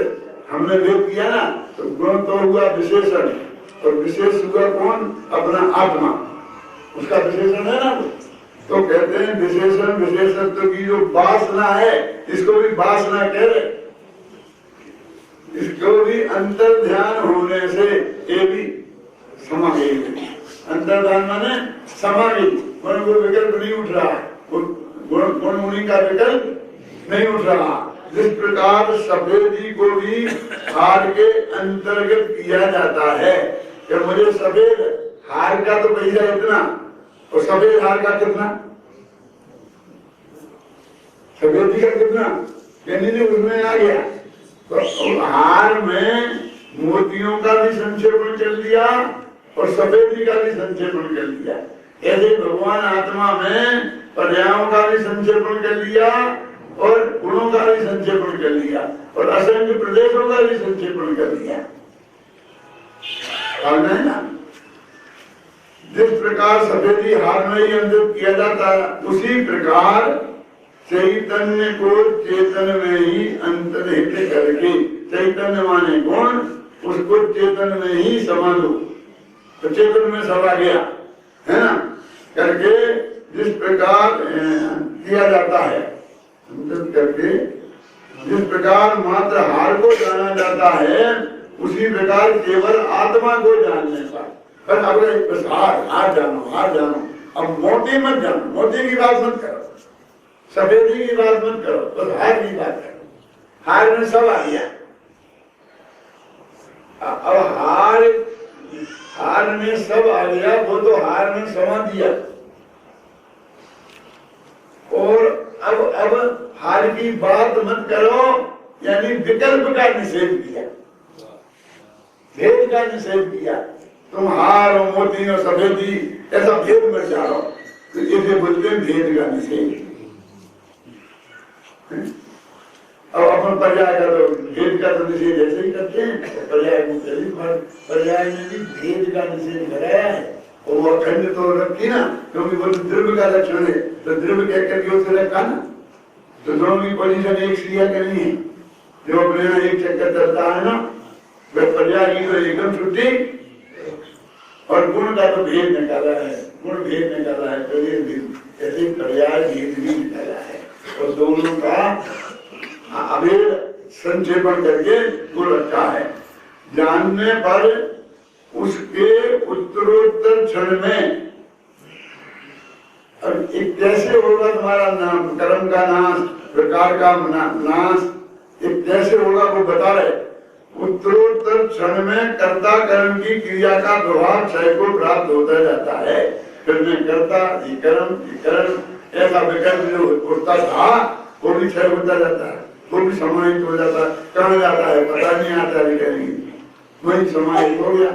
हमने भेद किया ना, तो गुण तो हुआ विशेषण, और विशेष हुआ कौन? अपना आत्मा, उसका विशेषण है ना। तो कहते हैं विशेषण विशेषत्व की जो वासना है, इसको भी वासना कह रहे, इसको भी अंतर ध्यान होने से ये भी समाधि। अंतर्धान माने समाधि, मन को विकल्प नहीं उठ रहा, गुण मुनि का विकल्प नहीं उठ रहा। जिस प्रकार सफेदी को भी हार के अंतर्गत किया जाता है कि मुझे सफेद हार का तो पैसा इतना और सफेद हार का कितना, सफेदी का कितना, यानी उसमें आ गया। तो हार में मोतियों का भी संक्षेपण कर दिया और सफेदी का भी संक्षेपण कर दिया। ऐसे भगवान आत्मा में पर्यायों का भी संक्षेपण कर लिया और गुणों का भी संक्षेपण कर लिया और असंख्य प्रदेशों का भी संक्षेपण कर लिया। है ना? जिस प्रकार सफेदी हार में ही अंकित किया जाता है, उसी प्रकार चैतन्य को चेतन में ही अंतर्हित करके, चैतन्य माने गुण, उसको चेतन में ही समा दो, तो चेतन में सब आ गया, है ना? करके जिस प्रकार किया जाता है, करके जिस प्रकार मात्र हार को जाना जाता है, उसी प्रकार केवल आत्मा को जानने पर। बस अब हार जानो, अब मोती मत जानो, मोती की बात मत करो, सफेदी की बात मत करो, बस हार की बात करो। हार में सब आ गया। अब हार में सब आ गया, वो तो हार में समा दिया। और अब हार की बात मत करो, यानी विकल्प का निषेध किया। भेद का निषेध किया। तुम हार और मोती और सफेदी ऐसा भेद मत जाओ, तो इसे बोलते हैं भेद का निषेध। अब अपन पर्याय का तो भेद का तो निषेध ऐसे ही करते हैं, पर्याय को पहली बार पर्याय में भी भेद का निषेध कराया है। और वो अखंड तो रखी ना, क्योंकि वो द्रव्य का लक्षण है, तो द्रव्य कह करके उसे रखा ना, तो दोनों की पोजीशन एक क्रिया करनी है। जो अपने एक चक्कर चलता है ना, वह पर्याय की तो एकदम छुट्टी, और गुण का तो भेद निकाला है, गुण भेद निकाला है, तो ये ऐसे पर्याय भेद भी निकाला है, और दोनों का अभेद संक्षेपण करके गुण रखा है। जानने पर उसके उत्तरोत्तर क्षण में, अब एक कैसे होगा तुम्हारा नाम, कर्म का नाश, प्रकार का नाश, एक कैसे होगा वो बता रहे। उत्तरोत्तर क्षण में कर्ता कर्म की क्रिया का प्रभाव क्षय को प्राप्त होता जाता है। फिर में कर्ता कर्म ऐसा विकल्प जो उठता था वो भी क्षय होता जाता है, वो भी समाहित हो जाता है। कहाँ जाता है पता नहीं आता, वही समाहित हो गया।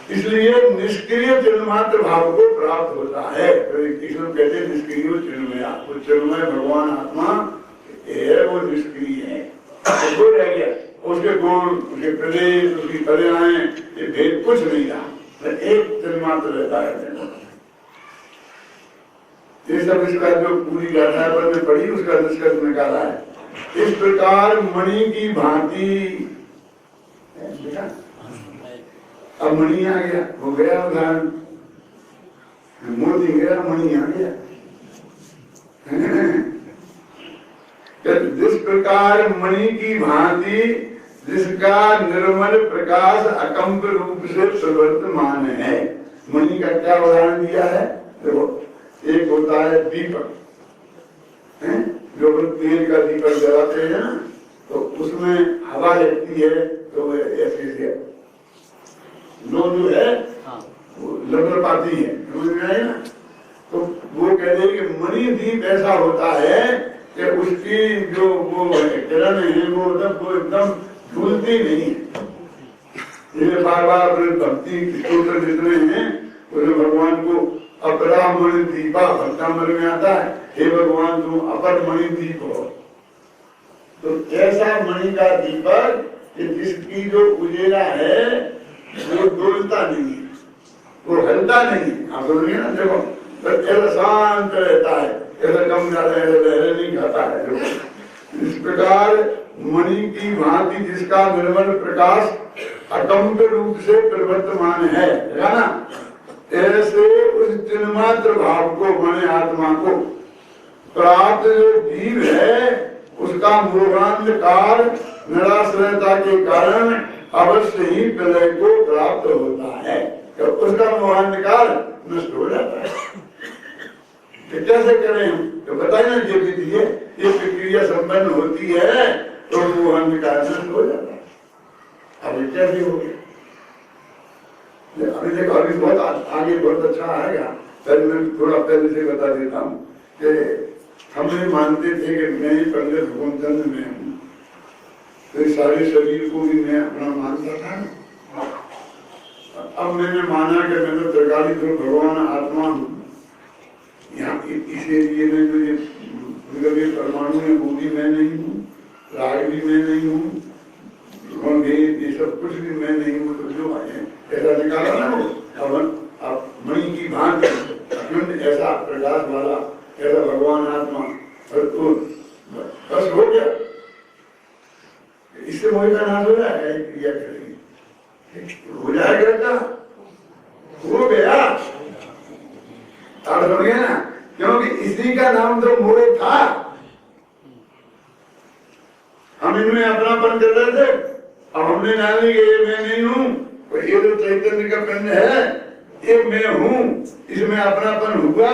इसलिए निष्क्रिय चिन्मात्र भाव को प्राप्त होता है। कृष्ण कहते हैं निष्क्रिय चिन्मय, वो चिन्मय भगवान आत्मा है, वो निष्क्रिय है, वो रह गया। उसके गुण, उसके प्रदेश, उसकी पर्याय, ये भेद कुछ नहीं रहा, एक चिन्मात्र रहता है। ये सब इसका जो पूरी गाथा पर में पढ़ी उसका निष्कर्ष निकाला है। इस प्रकार मणि की भांति, अब मणि आ गया, हो गया उदाहरण, मोती गया, मणि आ गया। जिस प्रकार मणि की भांति जिसका निर्मल प्रकाश अकंप रूप से प्रवर्तमान है। मणि का क्या उदाहरण दिया है, देखो, एक होता है दीपक, जो तेल का दीपक जलाते हैं ना, तो उसमें हवा लगती है तो ऐसे से लो जो है वो लबर पाती है, समझ में आए ना। तो वो कहते हैं कि मणि दीप ऐसा होता है कि उसकी जो वो किरण है वो एकदम झूलती नहीं है। ये बार बार भक्ति स्त्रोत्र जितने हैं उसमें भगवान को अपरा मणि दीपा भक्तामृत में आता है, हे भगवान तुम अपर मणि दीप हो। तो ऐसा मणि का दीपक जिसकी जो उजेला है वो डोलता नहीं है, वो हलता नहीं है। आप समझिए ना, देखो ऐसा शांत रहता है, ऐसा कम ज्यादा लहरें नहीं खाता है। इस प्रकार मणि की भांति जिसका निर्मल प्रकाश अकंप रूप से प्रवर्तमान है ना, ऐसे उस चिन्मात्र भाव को, मने आत्मा को प्राप्त जो जीव है उसका मोहांधकार निराश्रयता के कारण अवश्य ही प्रलय को प्राप्त होता है। तो उसका मोहांधकार नष्ट हो जाता है। तो कैसे करें हम, तो बताइए ना, ये विधि है, ये प्रक्रिया संपन्न होती है तो मोहांधकार नष्ट हो जाता है। अब कैसे हो गया, अभी देखो, अभी बहुत आगे बहुत अच्छा आएगा। पहले मैं थोड़ा पहले से बता देता हूँ कि हम ये मानते थे कि मैं ही पंडित हुकुमचंद में हूँ, तो इस सारे शरीर को भी मैं अपना मानता था। अब मैंने माना कि मैं तो त्रिकाली तो भगवान आत्मा हूँ। यहाँ इसीलिए मैं जो ये परमाणु है वो भी मैं नहीं हूँ, राग भी मैं नहीं हूँ, ये सब कुछ भी मैं नहीं हूँ। तो जो है ऐसा निकाला ना वो, अब मणि की भांति अखंड ऐसा प्रकाश वाला ऐसा भगवान आत्मा, और तो बस हो गया। इससे मोह का नाश हो जाएगा, क्रिया करेगी हो जाएगा, क्या हो गया। आप समझ गए ना, क्योंकि इसी का नाम तो मोह था। हम इनमें अपनापन कर रहे थे, अब हमने जान ली कि ये मैं नहीं हूँ, और ये जो चैतन्य का पिंड है ये मैं हूँ, इसमें अपनापन हुआ,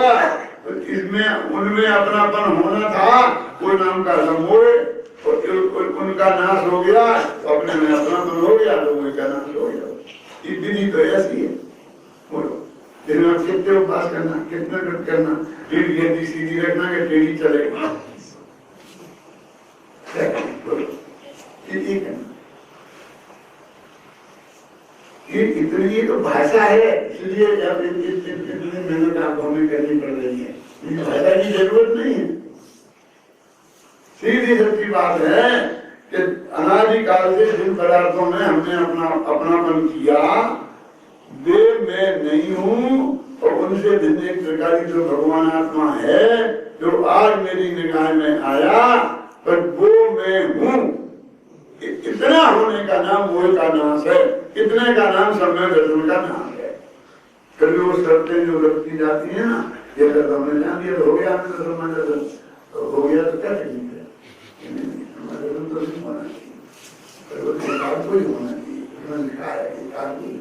तो इसमें उनमें अपनापन होना था, कोई नाम का मोह, और उनका नाश हो गया, तो अपने में अपनापन हो गया, तो उनका नाश हो गया। ये विधि तो ऐसी है। बोलो, जिसमें आप कितने उपास करना, कितने व्रत करना, फिर यदि सीधी रखना कि टेढ़ी चलेगा, बोलो ये करना। कि इतनी तो भाषा है, इसलिए इतनी मेहनत आपको हमें करनी पड़ रही है। भाषा की जरूरत नहीं है। सीधी सच्ची बात है कि अनादिकाल से जिन पदार्थों में हमने अपनापन किया, वे मैं नहीं हूँ, और उनसे भिन्न एक प्रकार की जो भगवान आत्मा है जो आज मेरी निगाह में आया, पर वो मैं हूँ। इतना होने का नाम मोह का नाश है, इतने का नाम समय दर्शन का नाम है। कभी वो शर्तें जो रखती जाती है ना, ये अगर हमने जान दिया तो हो गया, हमने तो समय दर्शन तो हो गया, तो क्या तकलीफ है? समय दर्शन तो नहीं होना चाहिए, पर वो एकाध को ही होना चाहिए। उसमें लिखा है एकाध को ही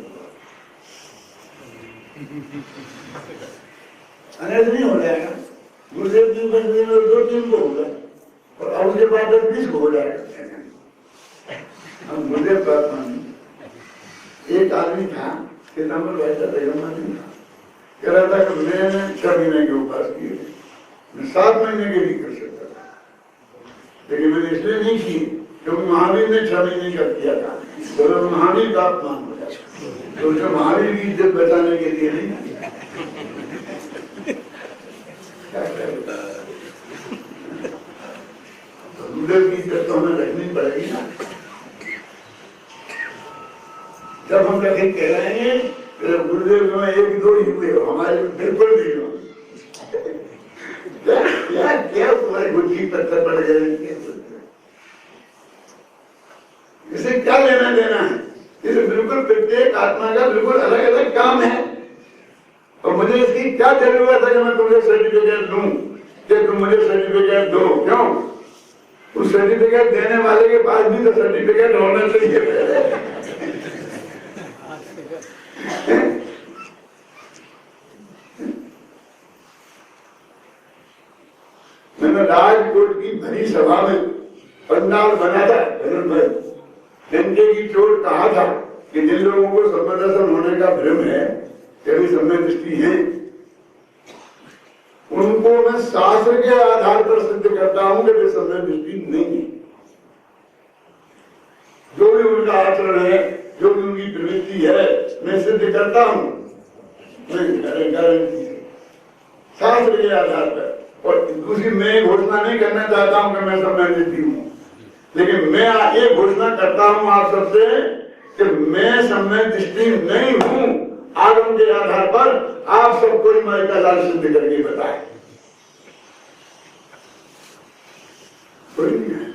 अनर्थ नहीं हो जाएगा। गुरुदेव जी बस 2-3 को होगा, और अब उसके बाद 20 को हो जाएगा। हम गुरुदेव प्रार्थना नहीं। एक आदमी था, सितंबर वैसा पैगम्बर नहीं था, कह रहा था कि मैंने 6 महीने के उपास किए, मैं 7 महीने के भी कर सकता था, लेकिन मैंने इसलिए नहीं किए क्योंकि महावीर ने 6 महीने का किया था, तो महावीर का अपमान हो जाता, तो उसे महावीर की इज्जत बचाने के लिए नहीं किया। गुरुदेव की इज्जत तो हमें रखनी पड़ेगी ना। जब हम कहीं कह रहे हैं तो गुरुदेव में 1-2 ही हुए, हमारे बिल्कुल नहीं हो। क्या तुम्हारी बुद्धि पत्थर पड़ गए? इसे क्या लेना देना है? इसे बिल्कुल प्रत्येक आत्मा का बिल्कुल अलग अलग काम है, और मुझे इसकी क्या जरूरत है कि मैं तुम्हें सर्टिफिकेट दूं, कि तुम मुझे सर्टिफिकेट दो? क्यों? उस सर्टिफिकेट देने वाले के पास भी तो सर्टिफिकेट होना चाहिए। मैंने राजकोट की भरी सभा में पंडाल बना था, डंके की चोट कहा था कि जिन लोगों को समय दर्शन होने का भ्रम है, कभी समय दृष्टि है, उनको मैं शास्त्र के आधार पर सिद्ध करता हूं कि वे समय दृष्टि नहीं है। जो भी उनका आचरण है, जो भी उनकी प्रवृत्ति है, मैं सिद्ध करता हूं, गारंटी है, शास्त्र के आधार पर। और दूसरी मैं घोषणा नहीं करना चाहता हूं कि मैं समय दृष्टि हूं, लेकिन मैं ये घोषणा करता हूं आप सबसे कि मैं समय दृष्टि नहीं हूं। आगम के आधार पर आप सबको मैं का लाल सिद्ध करके बताए। कोई नहीं है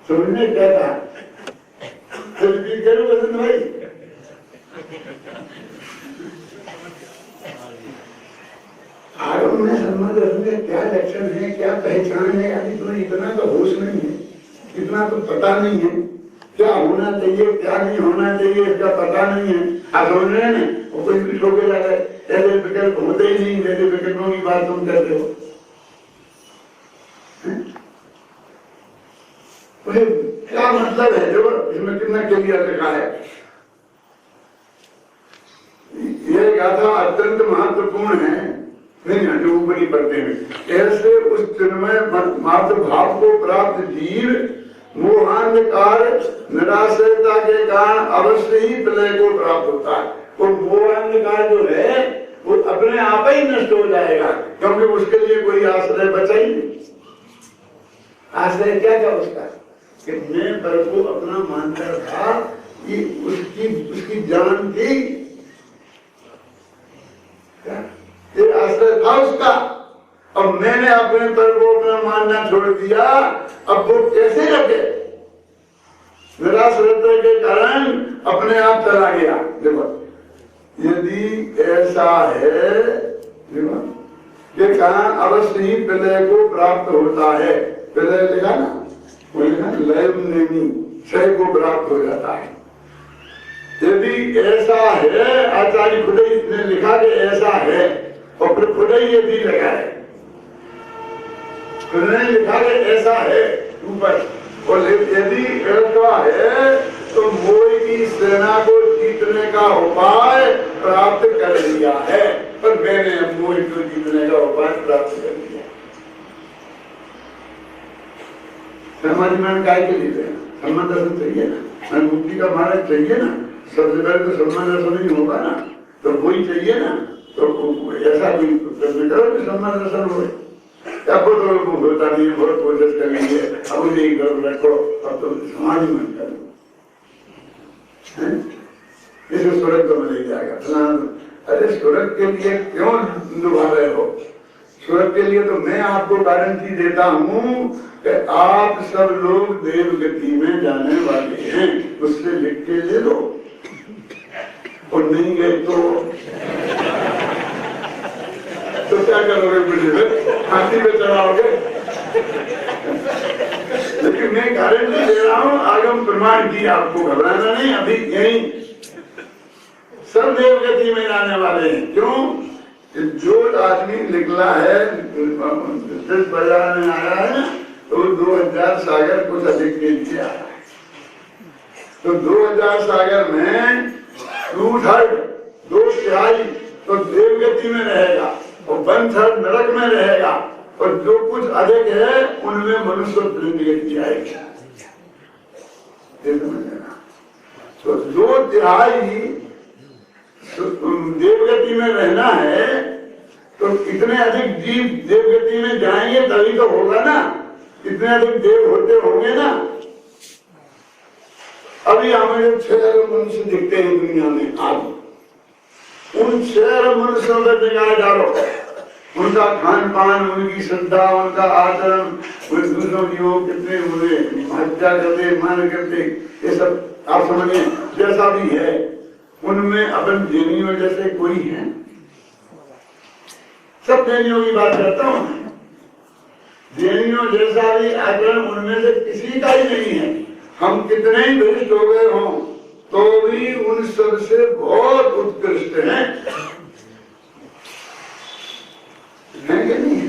समझने क्या था? करो वसंत भाई, आगम में सम्मान के क्या लक्षण है, क्या पहचान है, अभी तुम्हें इतना तो होश नहीं है, इतना तो पता नहीं है, क्या होना चाहिए क्या नहीं होना चाहिए इसका पता नहीं है। आप समझ रहे हैं ना? वो कोई कुछ होकर जा रहा है, ऐसे विकल्प होते ही नहीं, जैसे विकल्पों की बात तुम करते हो। क्या मतलब है? जो इसमें कितना क्लियर लिखा है, यह गाथा अत्यंत महत्वपूर्ण है। नहीं जो ऊपरी पढ़ते हैं, ऐसे उस चिन्मय मात्र भाव को प्राप्त जीव मोहांधकार निराश्रयता के कारण अवश्य ही प्रलय को प्राप्त होता है। वो मोहांधकार जो है वो अपने आप ही नष्ट हो जाएगा, क्योंकि उसके लिए कोई आश्रय बचा ही नहीं। आश्रय क्या था उसका? कि मैं पर को अपना मानता था, कि उसकी जान थी, ये आश्रय था उसका। अब मैंने अपने पर को अपना मानना छोड़ दिया, अब वो कैसे रखे? निराश्रयता के कारण अपने आप चला गया। देखो यदि ऐसा है, देखो ये कहा अवश्य ही प्रलय को प्राप्त होता है। प्रलय लिखा ना, वो लिखा लय क्षय को प्राप्त हो जाता है। यदि ऐसा है, आचार्य खुद ही ने लिखा कि ऐसा है, और फिर खुद ही ये भी लगा है, उन्होंने लिखा कि ऐसा है ऊपर। और यदि ऐसा है तो मोह की सेना को जीतने का उपाय प्राप्त कर लिया है, पर मैंने मोह को जीतने का उपाय प्राप्त कर लिया। समाज में काय के लिए सम्मान दर्शन चाहिए ना, मुक्ति का मार्ग चाहिए ना, सबसे पहले तो सम्मान रसन ही होगा ना, तो वही चाहिए ना। तो ऐसा भी प्रश्न करो कि सम्मान रसन हो, आपको तो होता नहीं है, बहुत कोशिश कर लीजिए, अब मुझे एक गर्व रखो, अब तो समाज में करो, इसे स्वर्ग तो मिल जाएगा। अरे स्वर्ग के लिए क्यों लुभा रहे हो? स्वर्ग के लिए तो मैं आपको गारंटी देता हूँ कि आप सब लोग देवगति में जाने वाले हैं, उससे लिख के ले लो। और नहीं गए तो क्या करोगे? मुझे हाथी पे चढ़ाओगे? लेकिन मैं गारंटी दे रहा हूँ, आगम प्रमाण की, आपको घबराना नहीं। अभी यही सब देवगति में जाने वाले हैं। क्यों? जो आदमी निकला है, जिस बाजार में आया है ना, तो 2000 सागर कुछ अधिक के लिए आया है। तो 2000 सागर में 2/3, 2/3 तो देवगति में रहेगा और 1/3 नरक में रहेगा, और जो कुछ अधिक है उनमें मनुष्य गति आएगी। तो 2/3 देवगति में रहना है, तो इतने अधिक जीव देवगति में जाएंगे तभी तो होगा ना, इतने अधिक देव होते होंगे ना। अभी हमें 6 अरब मनुष्य दिखते हैं दुनिया में, आप उन 6 अरब मनुष्यों पर निगाह डालो, उनका खान पान, उनकी श्रद्धा, उनका आचरण, दूसरों की वो कितने हत्या करते, मान करते, ये सब आप समझिए, जैसा भी है उनमें अपन जैनियों जैसे कोई है? सब जैनियों की बात करता हूं, जैनियों जैसा भी आचरण उनमें से किसी का ही नहीं है। हम कितने ही भ्रष्ट हो गए हों तो भी उन सब से बहुत उत्कृष्ट हैं, है कि नहीं?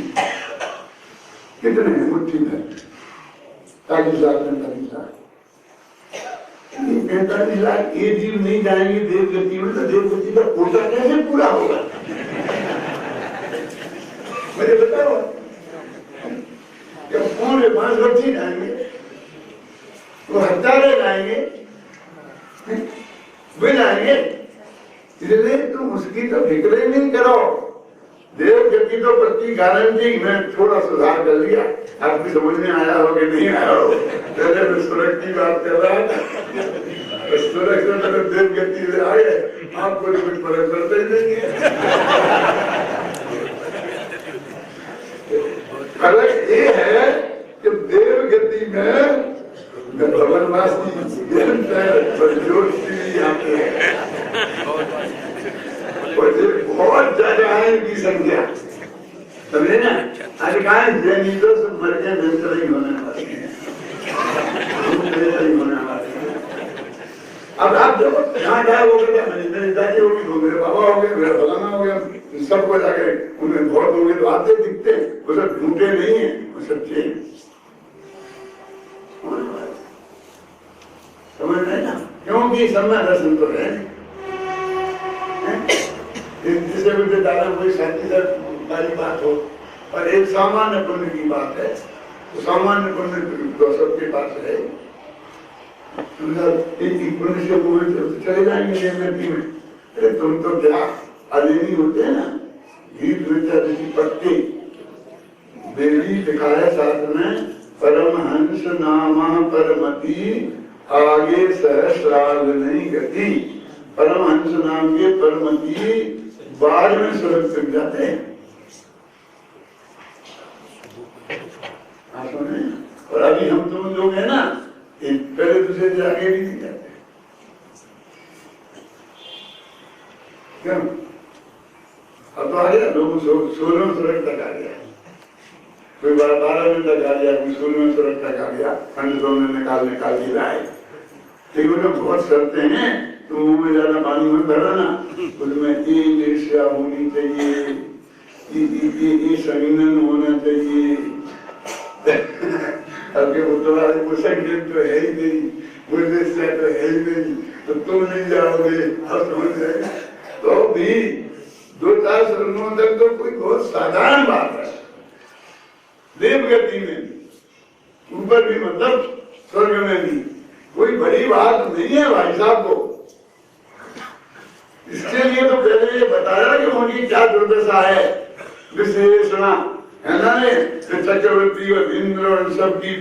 कितने हैं? मुट्ठी में 45 लाख 45 लाख ये जीव नहीं जाएंगे देवगति में, तो देवगति का कोटा कैसे पूरा होगा? मुझे बताओ, जब पूरे 5 बच्चे जाएंगे, वो हत्यारे जाएंगे, वे जाएंगे, इसलिए तुम उसकी तो फिक्र ही नहीं करो। देवगति तो प्रति गारंटी में थोड़ा सुधार कर लिया, आपकी समझ में आया हो कि नहीं आया हो? पहले मैं स्वर्ग की बात कर रहा था, स्वर्ग से पहले देवगति से आए, आपको कुछ फर्क पड़ता ही नहीं है। फर्क ये है कि देवगति में बहुत ज्यादा है इनकी संख्या, समझे ना? अधिकांश जैनियों से मर के बेहतर ही होने वाले हैं, होने वाले हैं। अब आप देखो यहाँ जाए वो मेरे दादी होगी, तो मेरे बाबा हो गए, मेरा फलाना हो गया, सबको जाके उन्हें बहुत हो गए, तो आते दिखते हैं, वो सब झूठे नहीं है, वो सच्चे हैं। समझ रहे ना? क्योंकि समय दर्शन तो है, जिसे भी दादा कोई वाली बात हो, और एक सामान्य पुण्य की बात है, तो सामान्य पुण्य तो सबके पास है। पुण्य से चले जाएंगे देवगति में। अरे तुम तो क्या अलेनी होते हैं ना, घी पत्ती बेली दिखाया साथ में, परमहंस नामा परमति आगे सहस्रार्ध नहीं गति। परमहंस नाम के परमति बाद में स्वर्ग तक जाते हैं। और अभी हम तुम लोग है ना, पहले दूसरे से आगे भी नहीं जाते। क्यों? अब तो आ गया, लोग 16वें स्वर्ग तक आ गया, कोई 12वें तक आ गया, कोई 16वें स्वर्ग तक आ गया, पंडितों ने निकाल दी राय। लेकिन उन्हें बहुत शर्तें हैं, तुम मुंह में ज्यादा पानी मत भरना, उसमें ईर्ष्या होनी चाहिए, ये संगीन होना चाहिए। अभी वो तुम्हारे वो संगीन तो है ही नहीं, वो निश्चय तो है ही नहीं, तो तुम नहीं जाओगे। अब समझ रहे? तो भी 2-4 स्वर्गों तक तो कोई बहुत साधारण बात है। देवगति में ऊपर भी मतलब स्वर्ग में भी कोई बड़ी बात नहीं है भाई साहब को। इसके लिए तो पहले ये बताया कि उनकी क्या दुर्दशा है, विशेषणा है ना, चक्रवर्ती और इंद्र और सबकी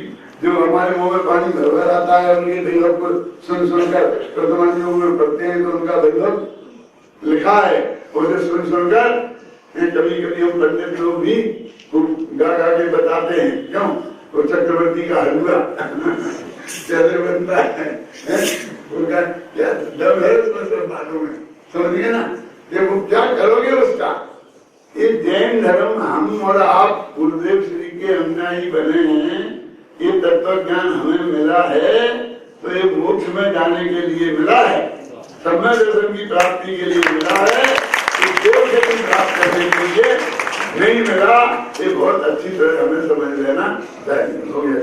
जो हमारे मुंह में पानी भर भर आता है, उनके वैभव को सुन सुनकर वर्तमान युग में पढ़ते हैं तो उनका वैभव लिखा है, उसे सुन सुनकर कभी कभी हम पंडित लोग भी गा गा के बताते हैं, क्यों, वो चक्रवर्ती का हलवा कैसे बनता है, उनका क्या दम है उसमें, सब बातों में समझिए ना। देखो क्या करोगे उसका, ये जैन धर्म हम और आप गुरुदेव श्री के अनुयायी बने हैं, ये तत्व ज्ञान हमें मिला है तो ये मोक्ष में जाने के लिए मिला है, समय दर्शन की प्राप्ति के लिए मिला है, प्राप्त करने के लिए नहीं मिला। ये बहुत अच्छी तरह हमें समझ लेना चाहिए। हो गया।